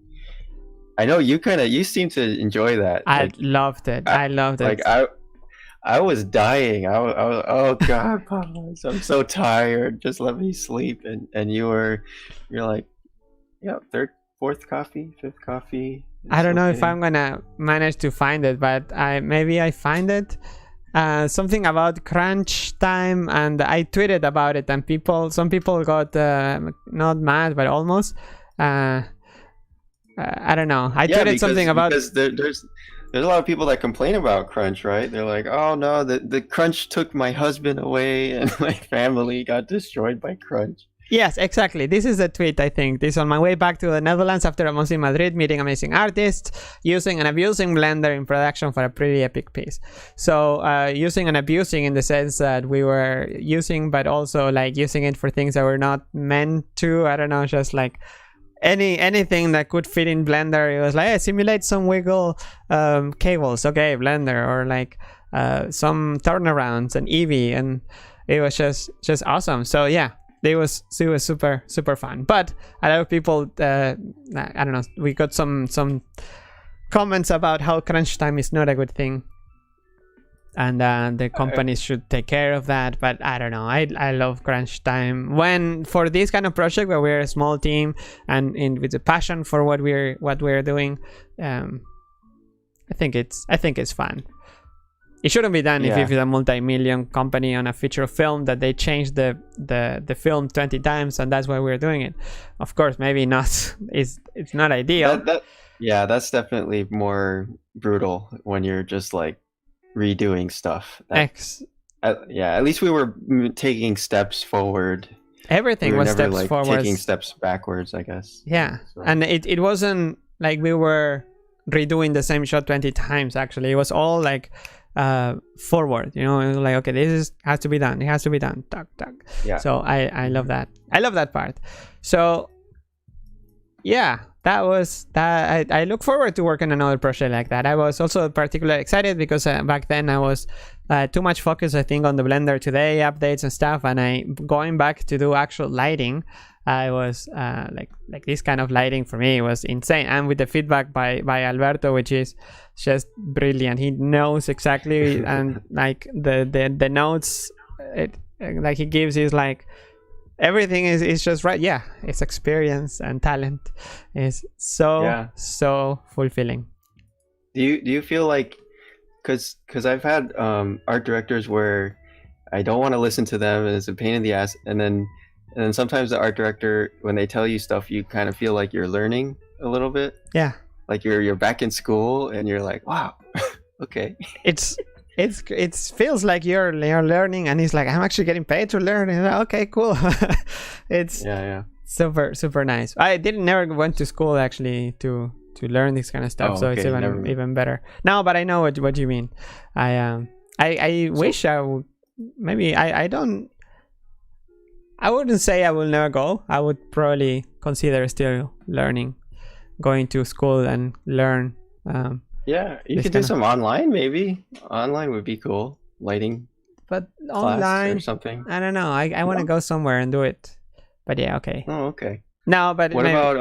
I know you seem to enjoy that. I loved it. Like I was dying. I was, oh god, Pablo, I'm so tired, just let me sleep. And you're like, yeah, third, fourth coffee, fifth coffee. I don't know if I'm gonna manage to find it, but maybe I find it. Something about crunch time, and I tweeted about it, and some people got not mad, but almost. I don't know. I tweeted something about because there's a lot of people that complain about crunch, right? They're like, oh no, the crunch took my husband away, and my family got destroyed by crunch. Yes, exactly. This is a tweet, I think. This on my way back to the Netherlands after a month in Madrid, meeting amazing artists, using and abusing Blender in production for a pretty epic piece. So using and abusing in the sense that we were using, but also like using it for things that were not meant to. I don't know, just like anything that could fit in Blender. It was like, hey, simulate some wiggle cables. Okay, Blender. Or like some turnarounds and Eevee. And it was just awesome. So yeah. It was super fun, but a lot of people I don't know, we got some comments about how crunch time is not a good thing, and the companies should take care of that. But I don't know, I love crunch time when for this kind of project where we're a small team and with a passion for what we're doing. I think it's fun. It shouldn't be done if Yeah. it's a multi-million company on a feature film that they change the film 20 times, and that's why we're doing it. Of course, maybe not. It's not ideal. Yeah, that's definitely more brutal when you're just like redoing stuff. Yeah, at least we were taking steps forward. Everything We were was never steps like forward. taking steps backwards, I guess. Yeah, So- and it wasn't like we were redoing the same shot 20 times. Actually, it was all like forward. You know, it was like, okay, has to be done. It has to be done. Tuck, tuck. Yeah. So I love that. I love that part. So yeah, that was that. I look forward to working on another project like that. I was also particularly excited because back then I was too much focus, I think, on the Blender Today updates and stuff, and I going back to do actual lighting. I was like this kind of lighting for me was insane, and with the feedback by Alberto, which is just brilliant. He knows exactly, and like the notes like he gives is like everything is just right. Yeah, it's experience and talent is so fulfilling. Do you feel like, because I've had art directors where I don't want to listen to them and it's a pain in the ass, and then sometimes the art director, when they tell you stuff, you kind of feel like you're learning a little bit. Yeah, like you're back in school and you're like, wow, okay. It feels like you're learning, and it's like I'm actually getting paid to learn. And like, okay, cool. It's super nice. I never went to school actually to learn this kind of stuff, so it's even better now. But I know what you mean. I wish I would. Maybe I wouldn't say I will never go. I would probably consider still learning, going to school and learn. Yeah, you could do some online, maybe. Online would be cool. Lighting. But online or something. I don't know. I want to go somewhere and do it. But yeah, okay. Oh, okay. No, but what about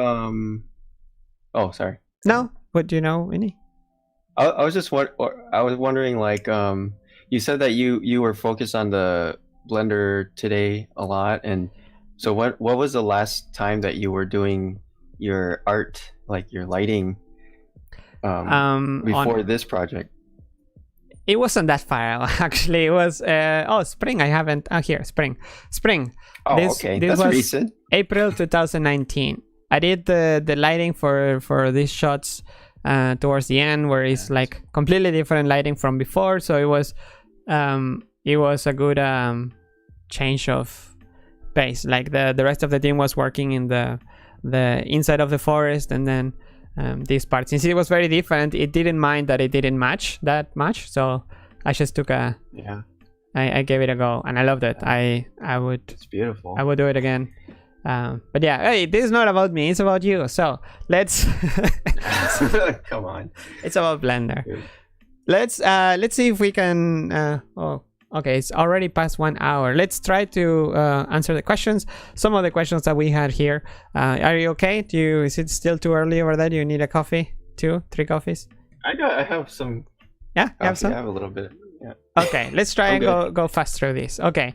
oh, sorry. No, what do you know, Winnie? I was just I was wondering, like, you said that you were focused on the Blender Today a lot, and so what was the last time that you were doing your art, like your lighting, before this project? It wasn't that far actually. It was spring. I haven't here spring. Oh, okay, this was recent. April 2019. I did the lighting for these shots towards the end, where it's like completely different lighting from before, so it was a good change of pace. Like the rest of the team was working in the inside of the forest, and then this part, since it was very different, it didn't mind that it didn't match that much, so I just took I gave it a go, and I loved it. I would, it's beautiful. I would do it again. But yeah, hey, this is not about me, it's about you, so let's come on, it's about Blender. Let's see if we can okay, it's already past 1 hour. Let's try to answer the questions. Some of the questions that we had here. Are you okay? Is it still too early over there? Do you need a coffee? 2, 3 coffees? I have some. Yeah, you have some? I have a little bit. Yeah. Okay, let's try and go fast through this. Okay,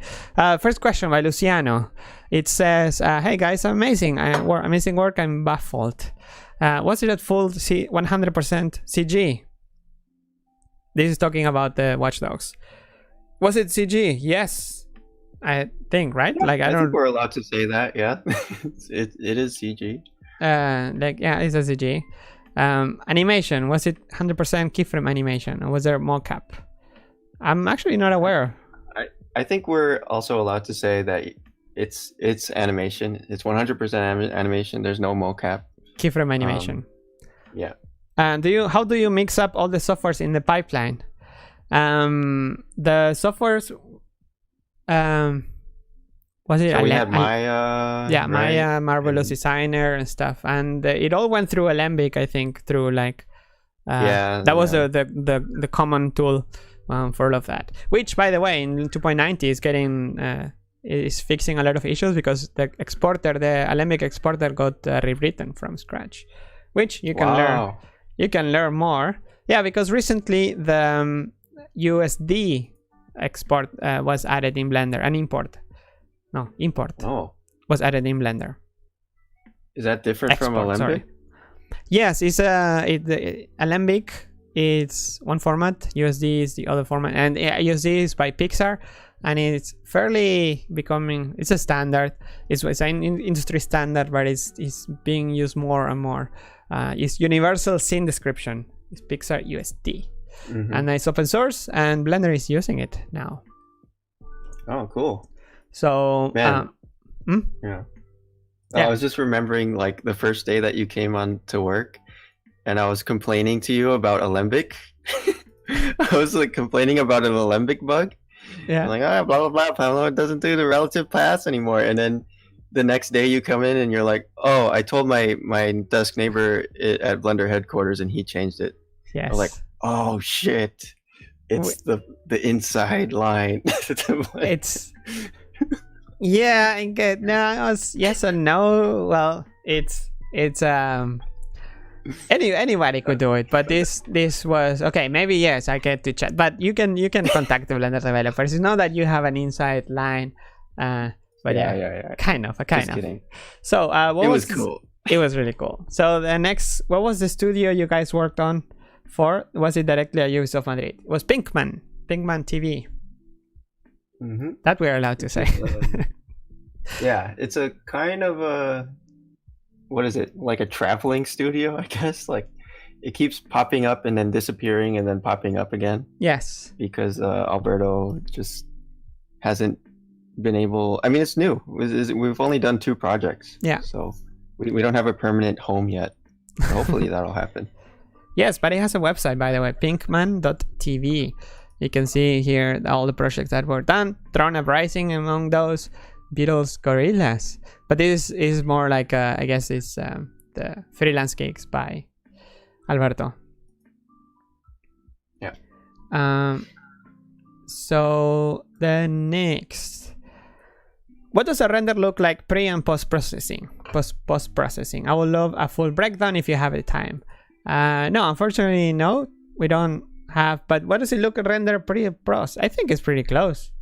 first question by Luciano. It says, "Hey guys, amazing work. I'm baffled. Was it at full 100% CG?" This is talking about the Watch Dogs. Was it CG? Yes, I think, right? Yeah, like I don't think we're allowed to say that. Yeah, it is CG. Like yeah, it's a CG. Animation, was it 100% keyframe animation, or was there mocap? I'm actually not aware. I think we're also allowed to say that it's animation. It's 100% animation. There's no mocap. Keyframe animation. Yeah. And how do you mix up all the softwares in the pipeline? The softwares, was it? So we had Maya. Yeah, right? Maya, Marvelous Designer and stuff, and it all went through Alembic, I think, through like. That was the common tool for all of that. Which, by the way, in 2.90 is getting is fixing a lot of issues, because the Alembic exporter got rewritten from scratch, which you can learn. You can learn more. Yeah, because recently the USD export was added in Blender, and import was added in Blender. Is that different from Alembic? Sorry. Yes, it's the Alembic it's one format, USD is the other format, and USD is by Pixar, and it's fairly becoming, it's a standard, it's an industry standard, but it's being used more and more. It's universal scene description, it's Pixar USD. And it's open source, and Blender is using it now. Oh, cool. So Man. Yeah. I was just remembering like the first day that you came on to work, and I was complaining to you about Alembic. I was like complaining about an Alembic bug. Yeah. I'm like, blah blah blah, Pablo, it doesn't do the relative paths anymore. And then the next day you come in and you're like, oh, I told my desk neighbor at Blender headquarters and he changed it. Yes. I'm like, oh shit, it's the inside line. It's yeah, I get no. Yes and no. Well, it's anybody could do it, but this was okay. Maybe yes, I get to chat, but you can contact the Blender developers. It's not that you have an inside line, but yeah. kind of. Kidding. So it was cool. It was really cool. So the next, what was the studio you guys worked on? Was it directly at Ubisoft Madrid? It was Pinkman TV. That we're allowed to say. Yeah, it's a kind of a, what is it, like a traveling studio, I guess. Like it keeps popping up and then disappearing and then popping up again. Yes, because Alberto just hasn't been able. I mean, it's new. We've only done 2 projects. Yeah, so we don't have a permanent home yet. So hopefully that'll happen. Yes, but it has a website, by the way, pinkman.tv. You can see here all the projects that were done. Throne Uprising among those, Beatles, Gorillas. But this is more like, I guess it's the freelance gigs by Alberto. Yeah. So the next, what does a render look like pre and post processing? Post processing. I would love a full breakdown if you have the time. No, unfortunately, no, we don't have. But what does it look at render pre and pros? I think it's pretty close.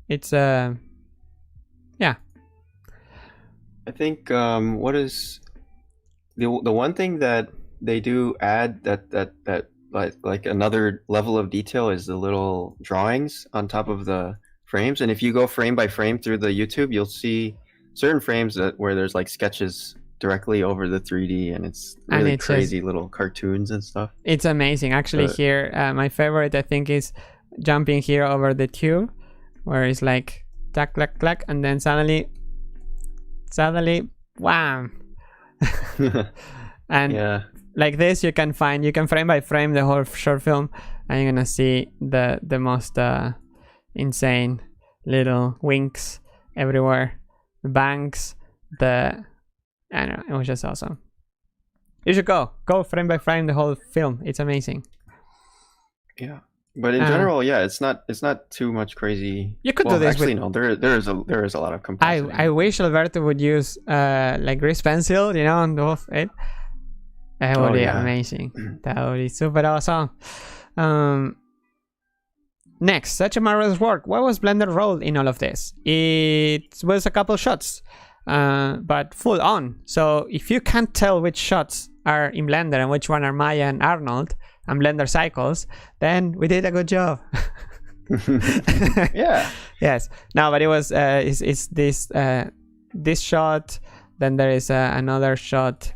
It's yeah. I think what is the one thing that they do add that like another level of detail is the little drawings on top of the frames. And if you go frame by frame through the YouTube, you'll see certain frames where there's like sketches directly over the 3D, and it's really crazy little cartoons and stuff. It's amazing. Actually, here my favorite I think is jumping here over the tube, where it's like clack clack clack, and then suddenly wham. And yeah, like this you can frame by frame the whole short film, and you're gonna see the most insane little winks everywhere, the banks, I don't know, it was just awesome. You should go frame by frame the whole film. It's amazing. Yeah, but in general, yeah, it's not too much crazy. You could do this. Actually, no, there is a lot of complexity. I wish Alberto would use like grease pencil, on both it. That would be amazing. That would be super awesome. Next, such a marvelous work. What was Blender role in all of this? It was a couple shots, but full on. So if you can't tell which shots are in Blender and which one are Maya and Arnold and Blender cycles, then we did a good job. Yeah. Yes. No, but it was it's this shot. Then there is another shot,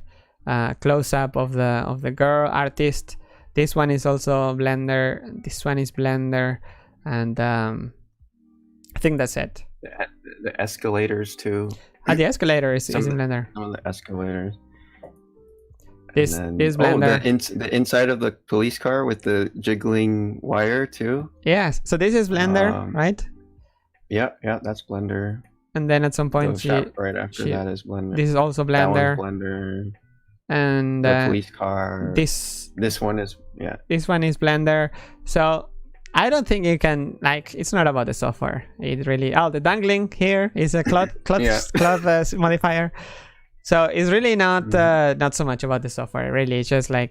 close up of the girl artist. This one is also Blender. This one is Blender, and I think that's it. The escalators too. The escalator is in Blender. Some of the escalators. This is Blender. The inside of the police car with the jiggling wire too. Yes. So this is Blender, right? Yeah, that's Blender. And then at some point, right after that is Blender. This is also Blender. That one's Blender. And the police car. This one is This one is Blender. So I don't think you can it's not about the software. It really the dangling here is a cloth modifier. So it's really not not so much about the software. Really, it's just I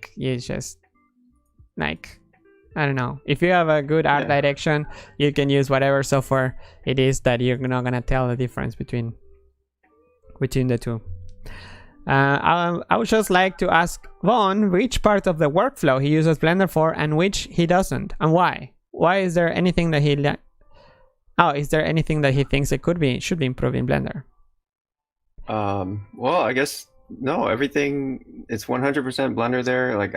don't know. If you have a good art direction, you can use whatever software it is that you're not gonna tell the difference between the two. I would just like to ask Vaughan which part of the workflow he uses Blender for and which he doesn't, and why. Why is there anything that he is there anything that he thinks it should be improved in Blender? Well, I guess no, everything, it's 100% Blender there. Like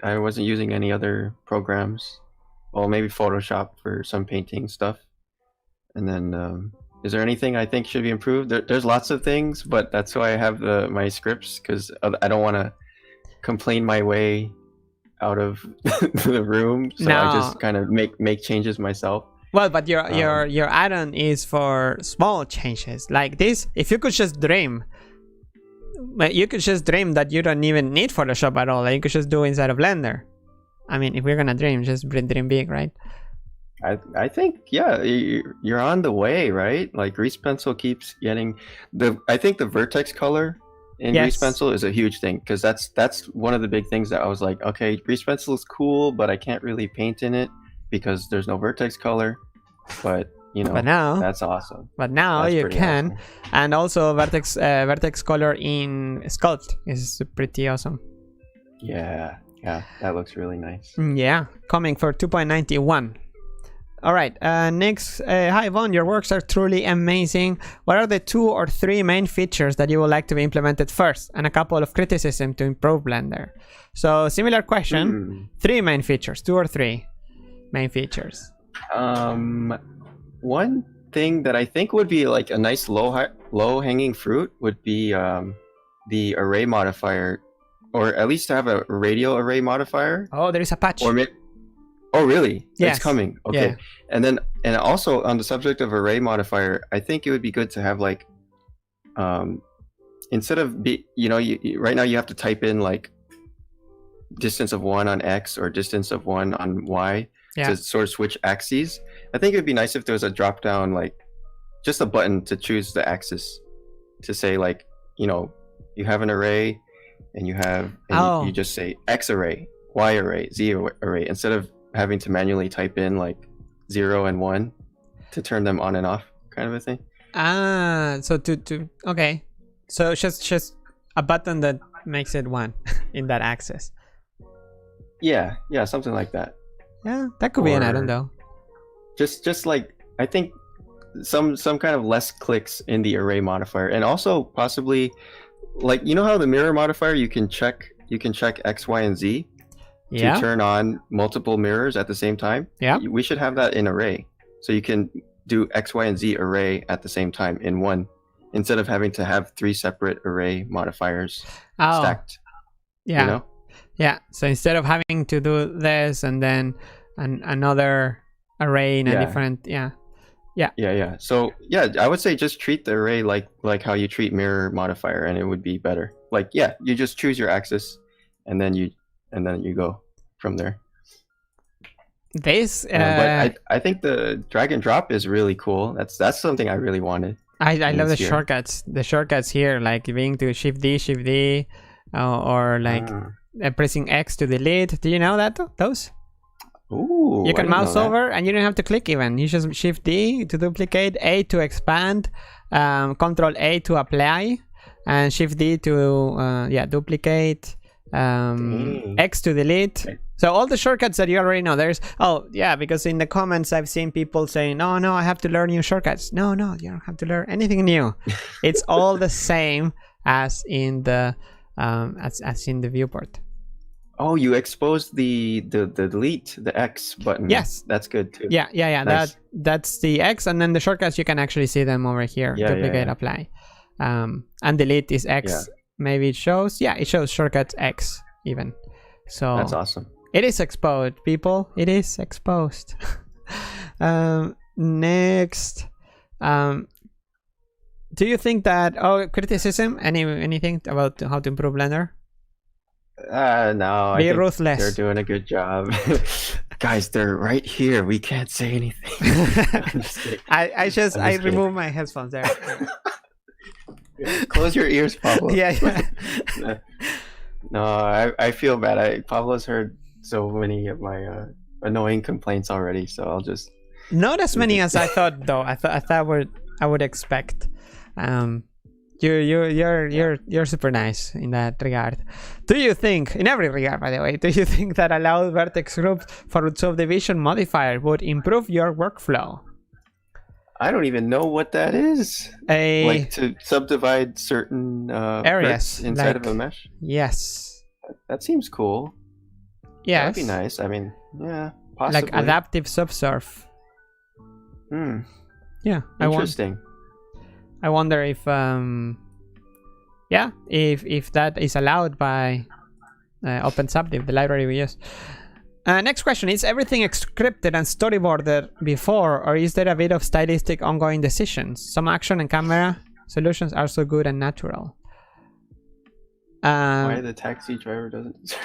I wasn't using any other programs. Well, maybe Photoshop for some painting stuff. And then is there anything I think should be improved? There's lots of things, but that's why I have my scripts, because I don't want to complain my way out of the room. So I just kind of make changes myself. Well, but your add-on is for small changes like this. If you could just dream, you could just dream that you don't even need Photoshop at all. Like you could just do inside of Blender. I mean, if we're gonna dream, just dream big, right? I think, yeah, you're on the way, right? Like Grease Pencil keeps getting I think the vertex color in Grease Pencil is a huge thing, because that's one of the big things that I was like, okay, Grease Pencil is cool, but I can't really paint in it because there's no vertex color. But you know, that's awesome. But now you can, awesome. And also vertex color in Sculpt is pretty awesome. Yeah, that looks really nice. Yeah, coming for 2.91. All right, next, hi Vaughan, your works are truly amazing. What are the 2 or 3 main features that you would like to be implemented first, and a couple of criticism to improve Blender? So similar question, 3 main features, 2 or 3 main features. One thing that I think would be like a nice low hanging fruit would be the array modifier, or at least to have a radial array modifier. Oh, there is a patch. Oh, really? Yes. It's coming. Okay. Yeah. And also on the subject of array modifier, I think it would be good to have like, instead of right now you have to type in like distance of 1 on X or distance of 1 on Y to sort of switch axes. I think it would be nice if there was a drop down, like just a button to choose the axis, to say like, you have an array and you just say X array, Y array, Z array, instead of having to manually type in like 0 and 1 to turn them on and off, kind of a thing. So okay, so just a button that makes it 1 in that axis. Yeah, something like that. Yeah, that could be an add-on though. Just like, I think some kind of less clicks in the array modifier, and also possibly like, how the mirror modifier, you can check X, Y, and Z to turn on multiple mirrors at the same time. Yeah, we should have that in array, so you can do X, Y, and Z array at the same time in one, instead of having to have 3 separate array modifiers stacked. Yeah. Yeah. So instead of having to do this and then another array in a different So I would say just treat the array like how you treat mirror modifier, and it would be better. Like you just choose your axis and then you go from there. But I think the drag and drop is really cool. That's something I really wanted. I love the shortcuts. The shortcuts here, like being to Shift D, or like pressing X to delete. Do you know that those? Ooh, you can mouse over and you don't have to click even. You just Shift D to duplicate, A to expand, Control A to apply, and Shift D to duplicate, X to delete. So all the shortcuts that you already know. There's because in the comments I've seen people saying, no, I have to learn new shortcuts. No, you don't have to learn anything new. It's all the same as in the as in the viewport. Oh, you exposed the delete, the X button. Yes, that's good too. Yeah. Nice. That's the X, and then the shortcuts, you can actually see them over here. Duplicate, apply, and delete is X. Yeah. Maybe it shows. Yeah, it shows shortcuts X even. So that's awesome. It is exposed, people. It is exposed. Next, do you think that criticism? Anything about how to improve Blender? No. Be ruthless. They're doing a good job. Guys, they're right here. We can't say anything. I remove my headphones there. Close your ears, Pablo. Yeah. No, I feel bad. Pablo's heard so many of my annoying complaints already, so I'll just... Not as many as I thought, though. I thought I would expect. You're super nice in that regard. Do you think, in every regard by the way, do you think that allowed vertex groups for subdivision modifier would improve your workflow? I don't even know what that is. Like to subdivide certain areas inside of a mesh? Yes. That seems cool. Yes. That'd be nice. I mean, yeah, possibly. Like adaptive subsurf. Yeah. Interesting. I wonder if if that is allowed by OpenSubdiv, the library we use. Next question: is everything scripted and storyboarded before, or is there a bit of stylistic ongoing decisions? Some action and camera solutions are so good and natural. Why the taxi driver doesn't deserve?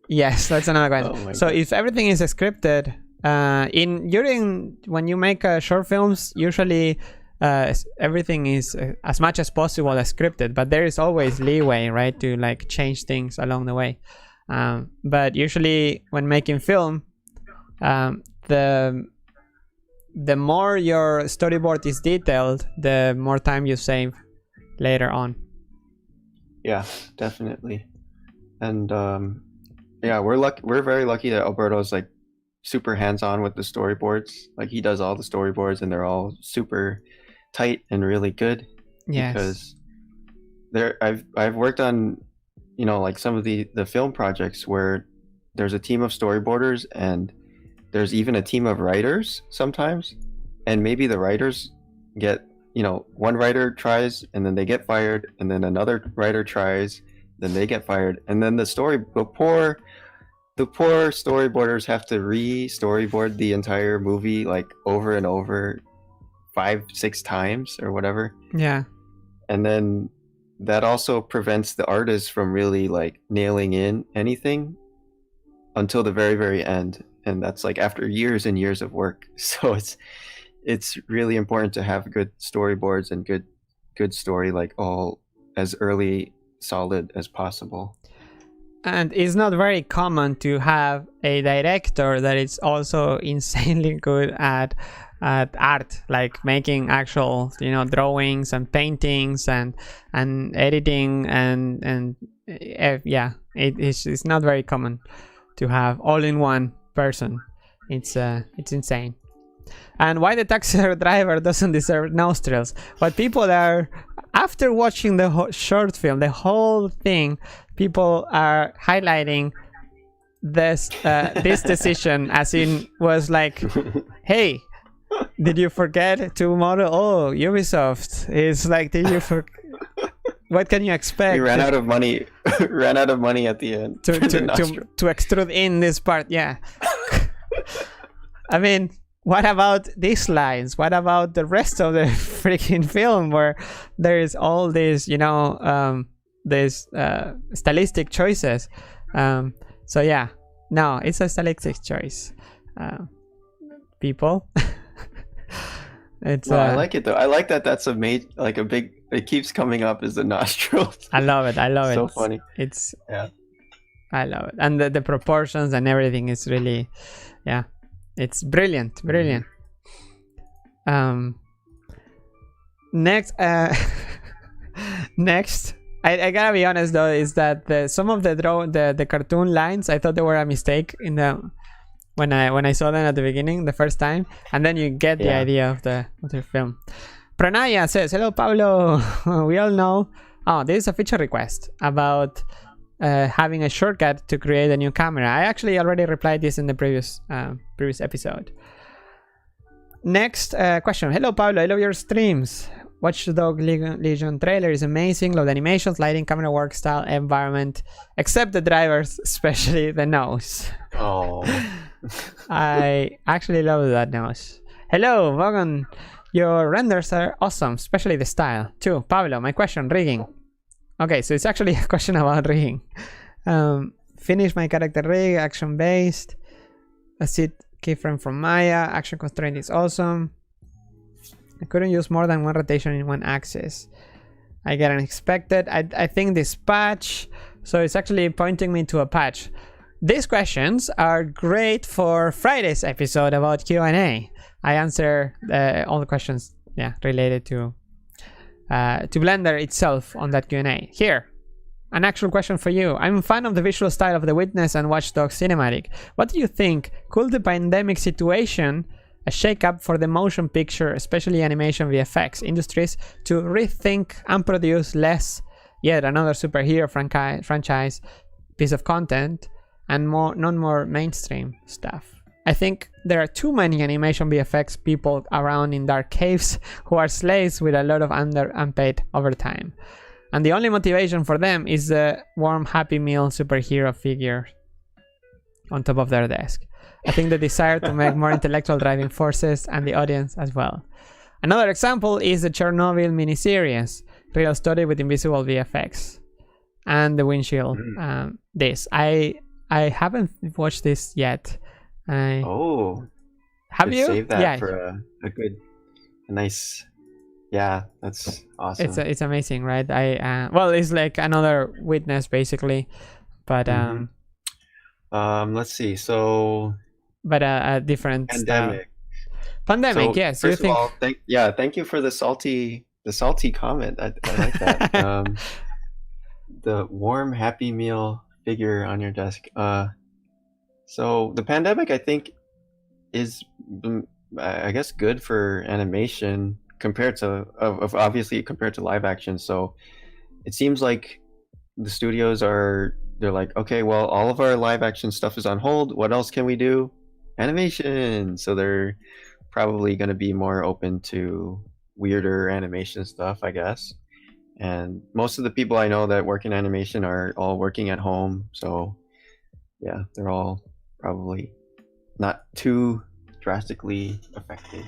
Yes, that's another question. So if everything is scripted, when you make short films, usually everything is as much as possible scripted, but there is always leeway, right, to like change things along the way. But usually when making film, the more your storyboard is detailed, the more time you save later on. Yeah, definitely. And yeah, we're very lucky that Alberto's like super hands-on with the storyboards. Like he does all the storyboards and they're all super tight and really good. Yes. Because I've worked on, you know, like some of the film projects where there's a team of storyboarders and there's even a team of writers sometimes, and maybe the writers get, you know, one writer tries and then they get fired, and then another writer tries, then they get fired, and then the poor storyboarders have to re-storyboard the entire movie like over and over 5-6 times or whatever. Yeah. And then that also prevents the artist from really like nailing in anything until the very, very end. And that's like after years and years of work. So it's really important to have good storyboards and good story, like all as early solid as possible. And it's not very common to have a director that is also insanely good at art, like making actual, you know, drawings and paintings and editing and yeah, it's not very common to have all in one person. It's insane. And why the taxi driver doesn't deserve nostrils? What people are, after watching the short film, the whole thing, people are highlighting this this decision, as in was like, hey, did you forget to model? Oh, Ubisoft is like, did you forget? What can you expect? We ran out of money. Ran out of money at the end to extrude in this part. Yeah. I mean, what about these lines? What about the rest of the freaking film where there is all these, you know, these stylistic choices? So yeah, no, it's a stylistic choice. People. It's. No, I like it though. I like that. That's a big. It keeps coming up as the nostrils. I love it. I love it. So funny. It's. Yeah. I love it, and the proportions and everything is really, yeah, it's brilliant, brilliant. Next, next, I gotta be honest though, is that some of the cartoon lines, I thought they were a mistake in the when I saw them at the beginning the first time, and then you get the idea of the film. Pranaya says, "Hello, Pablo. We all know. Oh, this is a feature request about having a shortcut to create a new camera." I actually already replied this in the previous episode. Next question. Hello, Pablo. I love your streams. Watch Dog Legion trailer is amazing. Love the animations, lighting, camera work, style, environment, except the drivers, especially the nose. Oh. I actually love that nose. Hello, Vaughan. Your renders are awesome, especially the style. Too. Pablo, my question, rigging. Okay, so it's actually a question about rigging. Finish my character rig, action based. A seed keyframe from Maya. Action constraint is awesome. I couldn't use more than one rotation in one axis. I get unexpected. I think this patch. So it's actually pointing me to a patch. These questions are great for Friday's episode about Q&A. I answer all the questions, yeah, related to to Blender itself on that Q&A. Here, an actual question for you. I'm a fan of the visual style of The Witness and Watch Dogs cinematic. What do you think? Could the pandemic situation a shake-up for the motion picture, especially animation VFX industries, to rethink and produce less yet another superhero franchise piece of content and more mainstream stuff? I think there are too many animation VFX people around in dark caves who are slaves with a lot of unpaid overtime. And the only motivation for them is the warm Happy Meal superhero figure on top of their desk. I think the desire to make more intellectual driving forces and the audience as well. Another example is the Chernobyl miniseries, real story with invisible VFX, and the windshield. This I haven't watched this yet. Have you? Save that yeah. for a nice. Yeah, that's awesome. It's amazing, right? Well, it's like another Witness basically, but let's see. So, but a different pandemic. Pandemic, So, yes. first of all, thank you for the salty comment. I like that. The warm Happy Meal figure on your desk. So the pandemic, I think, is, I guess, good for animation compared to, obviously compared to live action. So it seems like the studios they're like, okay, well, all of our live action stuff is on hold. What else can we do? Animation. So they're probably going to be more open to weirder animation stuff, I guess. And most of the people I know that work in animation are all working at home. So yeah, they're all probably not too drastically affected.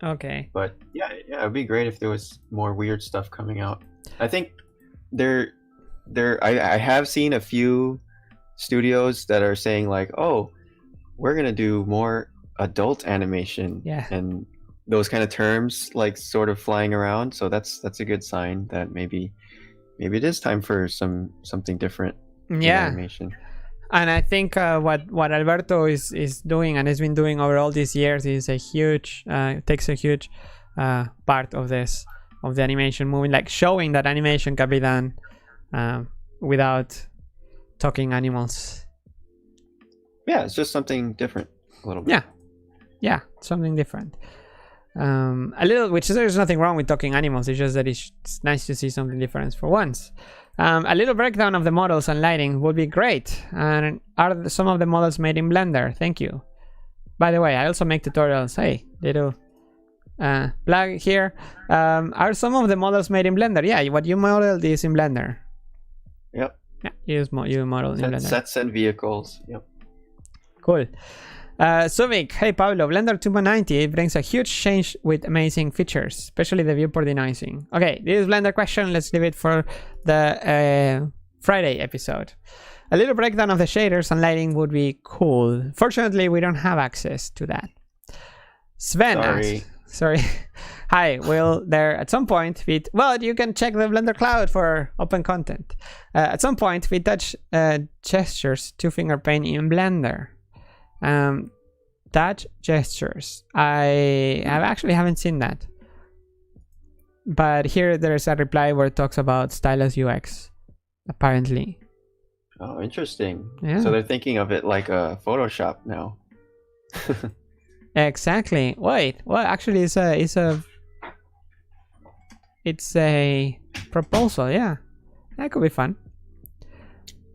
Okay. But yeah, it'd be great if there was more weird stuff coming out. I think I have seen a few studios that are saying like, oh, we're gonna do more adult animation. Yeah. And those kind of terms like sort of flying around. So that's a good sign that maybe it is time for something different in animation. And I think what Alberto is doing and has been doing over all these years is takes a huge part of this, of the animation movie, like showing that animation can be done without talking animals. Yeah, it's just something different a little bit. Yeah, something different. A little, which there's nothing wrong with talking animals. It's just that it's nice to see something different for once. A little breakdown of the models and lighting would be great. And are some of the models made in Blender? Thank you. By the way, I also make tutorials. Hey, little plug here. Are some of the models made in Blender? Yeah, what you modeled is in Blender. Yep. Yeah, you model in Blender. Sets and vehicles. Yep. Cool. Suvik, hey Pablo, Blender 2.90 brings a huge change with amazing features, especially the viewport denoising. Okay, this is Blender question. Let's leave it for the Friday episode. A little breakdown of the shaders and lighting would be cool. Fortunately, we don't have access to that. Sven asks, sorry. Hi, will there at some point be... Well, you can check the Blender Cloud for open content. At some point, we touch gestures to finger paint in Blender. Touch gestures. I actually haven't seen that. But here there's a reply where it talks about stylus UX, apparently. Oh, interesting. Yeah. So they're thinking of it like a Photoshop now. Exactly. Wait, well, actually it's a proposal. Yeah, that could be fun.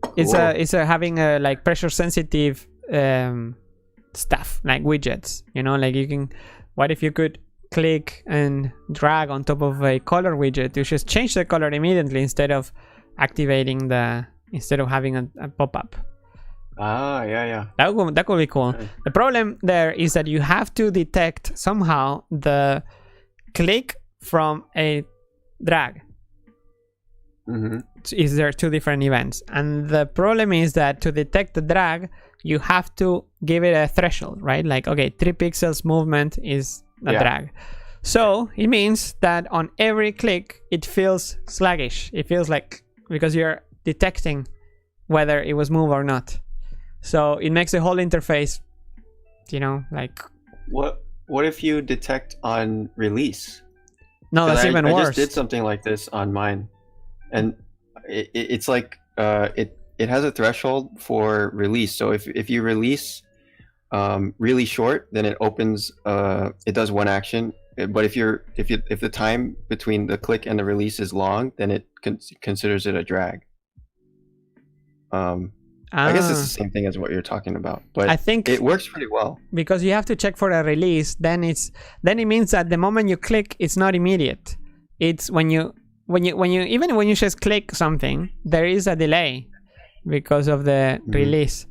Cool. It's having a like pressure sensitive stuff like widgets, you know, like you can, what if you could click and drag on top of a color widget to just change the color immediately instead of activating instead of having a pop-up. Yeah. That could be cool. Okay. The problem there is that you have to detect somehow the click from a drag. Is there two different events, and the problem is that to detect the drag you have to give it a threshold, right? Like, okay, 3 pixels movement is a drag, so it means that on every click it feels sluggish. It feels like, because you're detecting whether it was moved or not, so it makes the whole interface, you know, like... What if you detect on release? No, that's even I worse. just did something like this on mine, and it's like it has a threshold for release. So if you release really short, then it opens it does one action. But if the time between the click and the release is long, then it considers it a drag. I guess it's the same thing as what you're talking about, but I think it works pretty well because you have to check for a release. Then it means that the moment you click, it's not immediate. It's when you even when you just click something, there is a delay because of the release.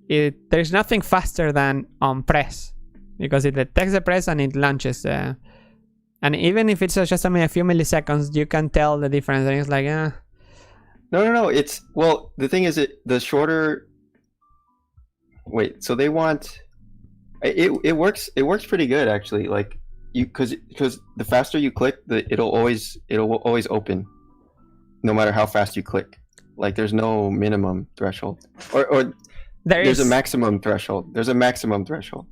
There's nothing faster than on press, because it detects the press and it launches. And even if it's just a few milliseconds, you can tell the difference. And it's like, No. It's the thing is, the shorter. Wait, so they want it works pretty good actually. Like because the faster you click, it'll always open, no matter how fast you click. Like there's no minimum threshold, or there's a maximum threshold. There's a maximum threshold.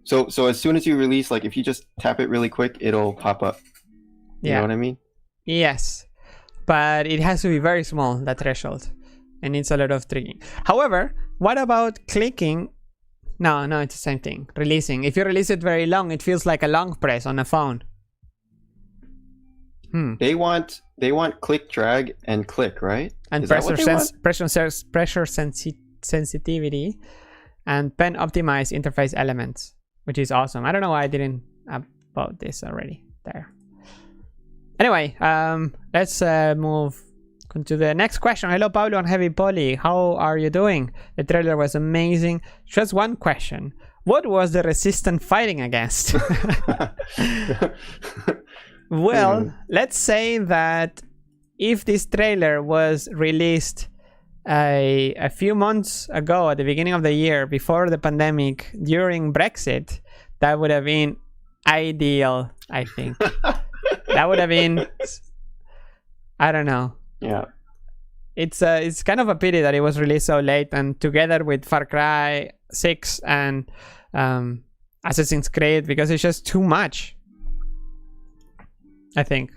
So as soon as you release, like if you just tap it really quick, it'll pop up. You know what I mean? Yes. But it has to be very small, that threshold, and it's a lot of tricking. However, what about clicking? No, it's the same thing. Releasing. If you release it very long, it feels like a long press on a phone. They want click, drag, and click, right? And pressure sensitivity, and pen optimized interface elements, which is awesome. I don't know why I didn't about this already there. Anyway, let's move to the next question. Hello, Pablo and HEAVYPOLY. How are you doing? The trailer was amazing. Just one question. What was the Resistance fighting against? Well, let's say that if this trailer was released a few months ago at the beginning of the year, before the pandemic, during Brexit, that would have been ideal, I think. That would have been, I don't know. Yeah. It's kind of a pity that it was released so late, and together with Far Cry 6 and Assassin's Creed, because it's just too much, I think.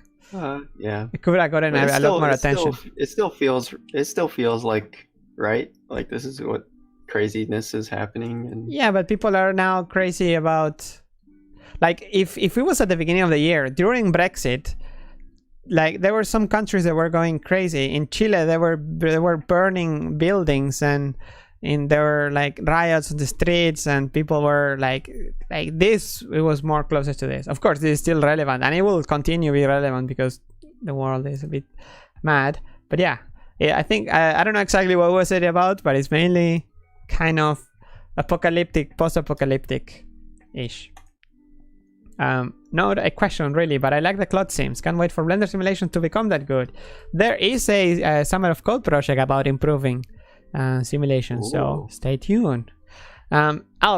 Yeah. It could have gotten a lot more attention. It still feels like, right? Like this is what craziness is happening. And yeah, but people are now crazy about, like, if it was at the beginning of the year during Brexit, like there were some countries that were going crazy. In Chile, they were burning buildings, and there were like riots on the streets, and people were like this. It was more closer to this. Of course, this is still relevant, and it will continue to be relevant because the world is a bit mad. But yeah, I think I don't know exactly what was it about, but it's mainly kind of apocalyptic, post-apocalyptic ish. Not a question really, but I like the cloud sims. Can't wait for Blender simulation to become that good. There is a Summer of Code project about improving simulation, so stay tuned.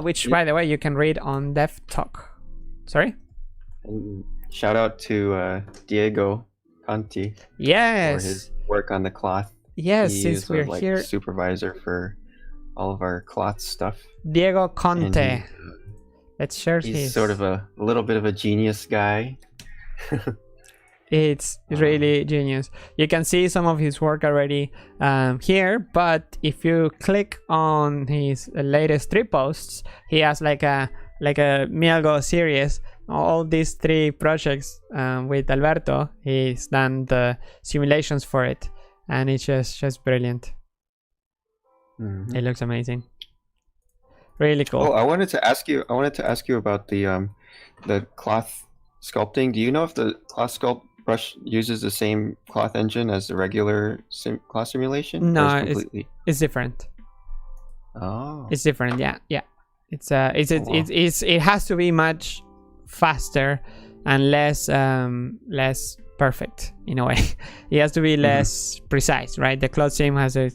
Which by the way you can read on Dev Talk. Sorry. And shout out to Diego Conti. Yes. For his work on the cloth. Yes, since we're here. Supervisor for all of our cloth stuff. Diego Conte. Let's share his. He's sort of a little bit of a genius guy. It's really genius. You can see some of his work already here, but if you click on his latest 3 posts, he has like a Mielgo series. All these 3 projects with Alberto, he's done the simulations for it, and it's just brilliant. It looks amazing. Really cool. Oh, I wanted to ask you about the cloth sculpting. Do you know if the cloth sculpt brush uses the same cloth engine as the regular cloth simulation? No, it's different. Oh, it's different. Yeah. It has to be much faster and less perfect in a way. It has to be less precise, right? The cloth sim has a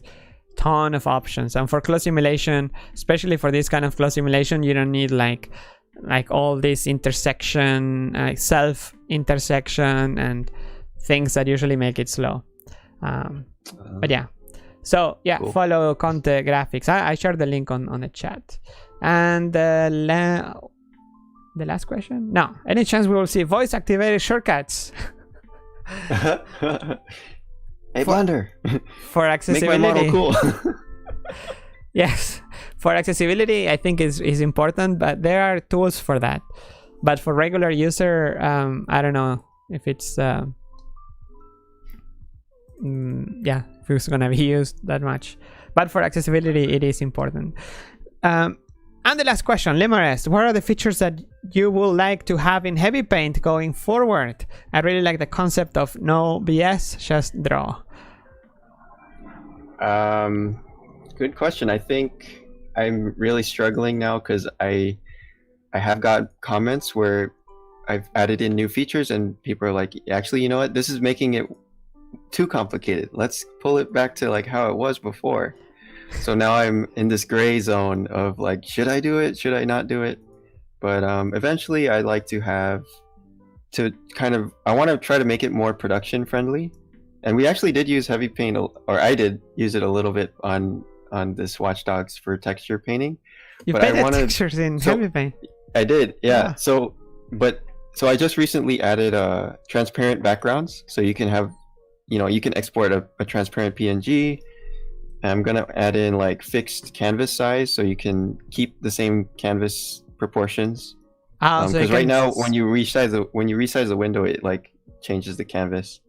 ton of options, and for cloth simulation, especially for this kind of cloth simulation, you don't need like all this intersection, self intersection and things that usually make it slow. But yeah, so yeah, cool. Follow Conte Graphics. I shared the link on the chat. And the last question? No. Any chance we will see voice-activated shortcuts? Hey, Blender. For accessibility. Make my model cool. Yes. For accessibility, I think is important, but there are tools for that. But for regular user, I don't know if it's if it's gonna be used that much. But for accessibility, it is important. And the last question, Limarest, what are the features that you would like to have in HEAVYPAINT going forward? I really like the concept of no BS, just draw. Good question. I think I'm really struggling now because I have got comments where I've added in new features and people are like, actually, you know what? This is making it too complicated. Let's pull it back to like how it was before. So now I'm in this gray zone of like, should I do it? Should I not do it? But eventually I'd like to have to kind of, I want to try to make it more production friendly. And we actually did use HEAVYPAINT, or I did use it a little bit on this Watch Dogs for texture painting. You painted textures in HEAVYPAINT. I did, yeah. So I just recently added transparent backgrounds. So you can have, you can export a transparent PNG. I'm gonna add in like fixed canvas size, so you can keep the same canvas proportions. Because right now, when you resize the window, it like changes the canvas.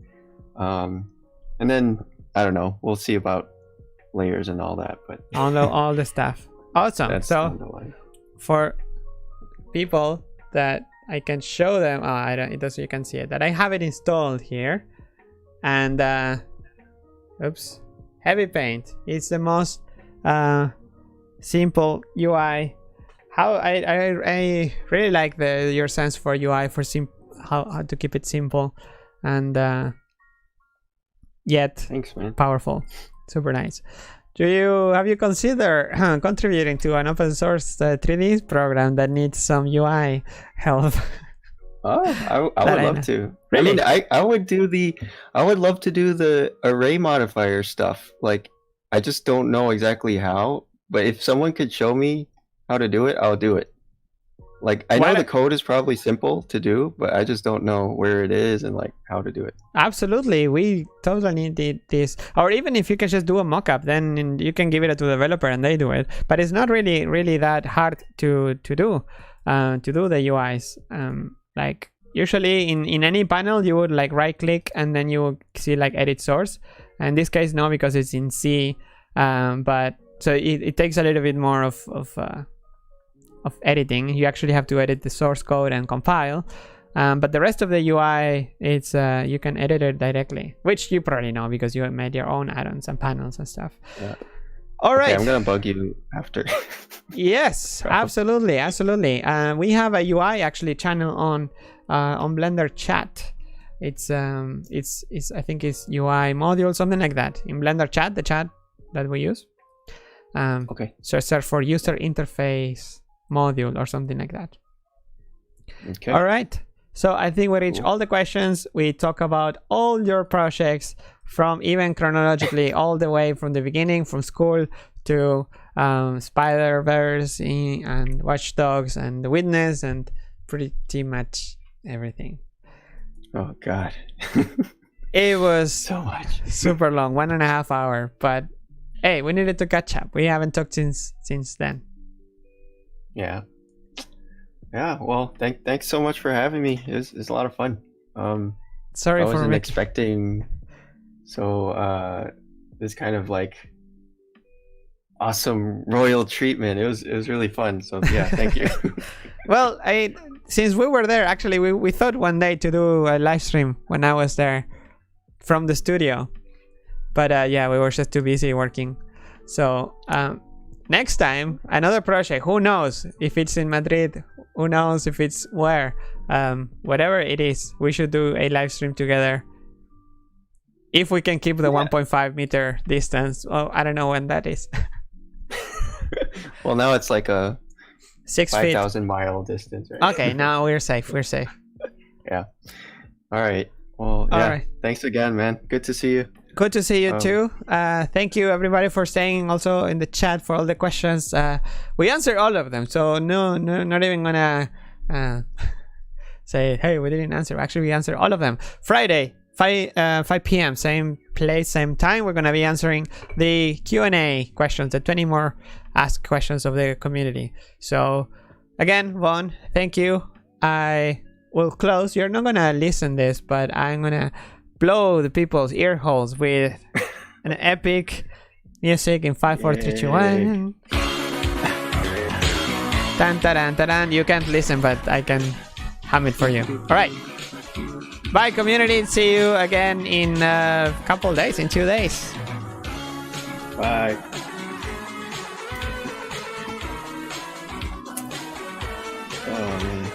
And then I don't know. We'll see about layers and all that, but all the stuff. Awesome. So for people that I can show them, you can see it, that I have it installed here, and oops. HEAVYPAINT is the most simple UI. How I really like your sense for UI, for how to keep it simple and yet thanks, man. Powerful. Super nice. Have you considered contributing to an open source 3D program that needs some UI help? Oh, I would love to. Really? I mean, I would love to do the array modifier stuff. Like, I just don't know exactly how, but if someone could show me how to do it, I'll do it. Like, I know the code is probably simple to do, but I just don't know where it is and like how to do it. Absolutely. We totally need this. Or even if you can just do a mockup, then you can give it to the developer and they do it. But it's not really that hard to do the UIs. Like usually in any panel you would like right click and then you will see like edit source. And in this case no, because it's in C. But so it takes a little bit more of editing. You actually have to edit the source code and compile. But the rest of the UI, it's you can edit it directly, which you probably know because you made your own add-ons and panels and stuff. Yeah. All right. Okay, I'm gonna bug you after. Yes, absolutely. We have a UI actually channel on Blender Chat. It's I think it's UI module, something like that. In Blender Chat, the chat that we use. Okay. So search for user interface module or something like that. Okay. All right. So I think we reached all the questions. We talk about all your projects from even chronologically all the way from the beginning, from school to Spider-Verse and Watch Dogs and The Witness and pretty much everything. Oh God. It was so much. Super long, 1.5 hours. But hey, we needed to catch up. We haven't talked since then. Yeah. Yeah, well, thanks so much for having me. It was a lot of fun. Sorry I for wasn't expecting this kind of like awesome royal treatment. It was really fun. So yeah, thank you. Well, since we were there, actually, we thought one day to do a live stream when I was there from the studio, but yeah, we were just too busy working. So next time, another project. Who knows if it's in Madrid? Who knows if it's where? Whatever it is, we should do a live stream together. If we can keep the 1.5 meter distance. Well, I don't know when that is. Well, now it's like a 5,000 mile distance. Right? Okay, now we're safe. We're safe. Yeah. All right. Well, yeah. All right. Thanks again, man. Good to see you. Good to see you too. Thank you everybody for staying also in the chat for all the questions. We answered all of them, so no, not even gonna say, hey, we didn't answer. Actually, we answered all of them. Friday, 5 p.m. same place, same time. We're gonna be answering the Q&A questions, the 20 more asked questions of the community. So again, Vaughan, thank you. I will close. You're not gonna listen this, but I'm gonna blow the people's ear holes with an epic music in 5, 4, 3, 2, 1. Tan, taran, taran. You can't listen, but I can hum it for you. All right. Bye, community. See you again in a couple days, in 2 days. Bye. Oh, man.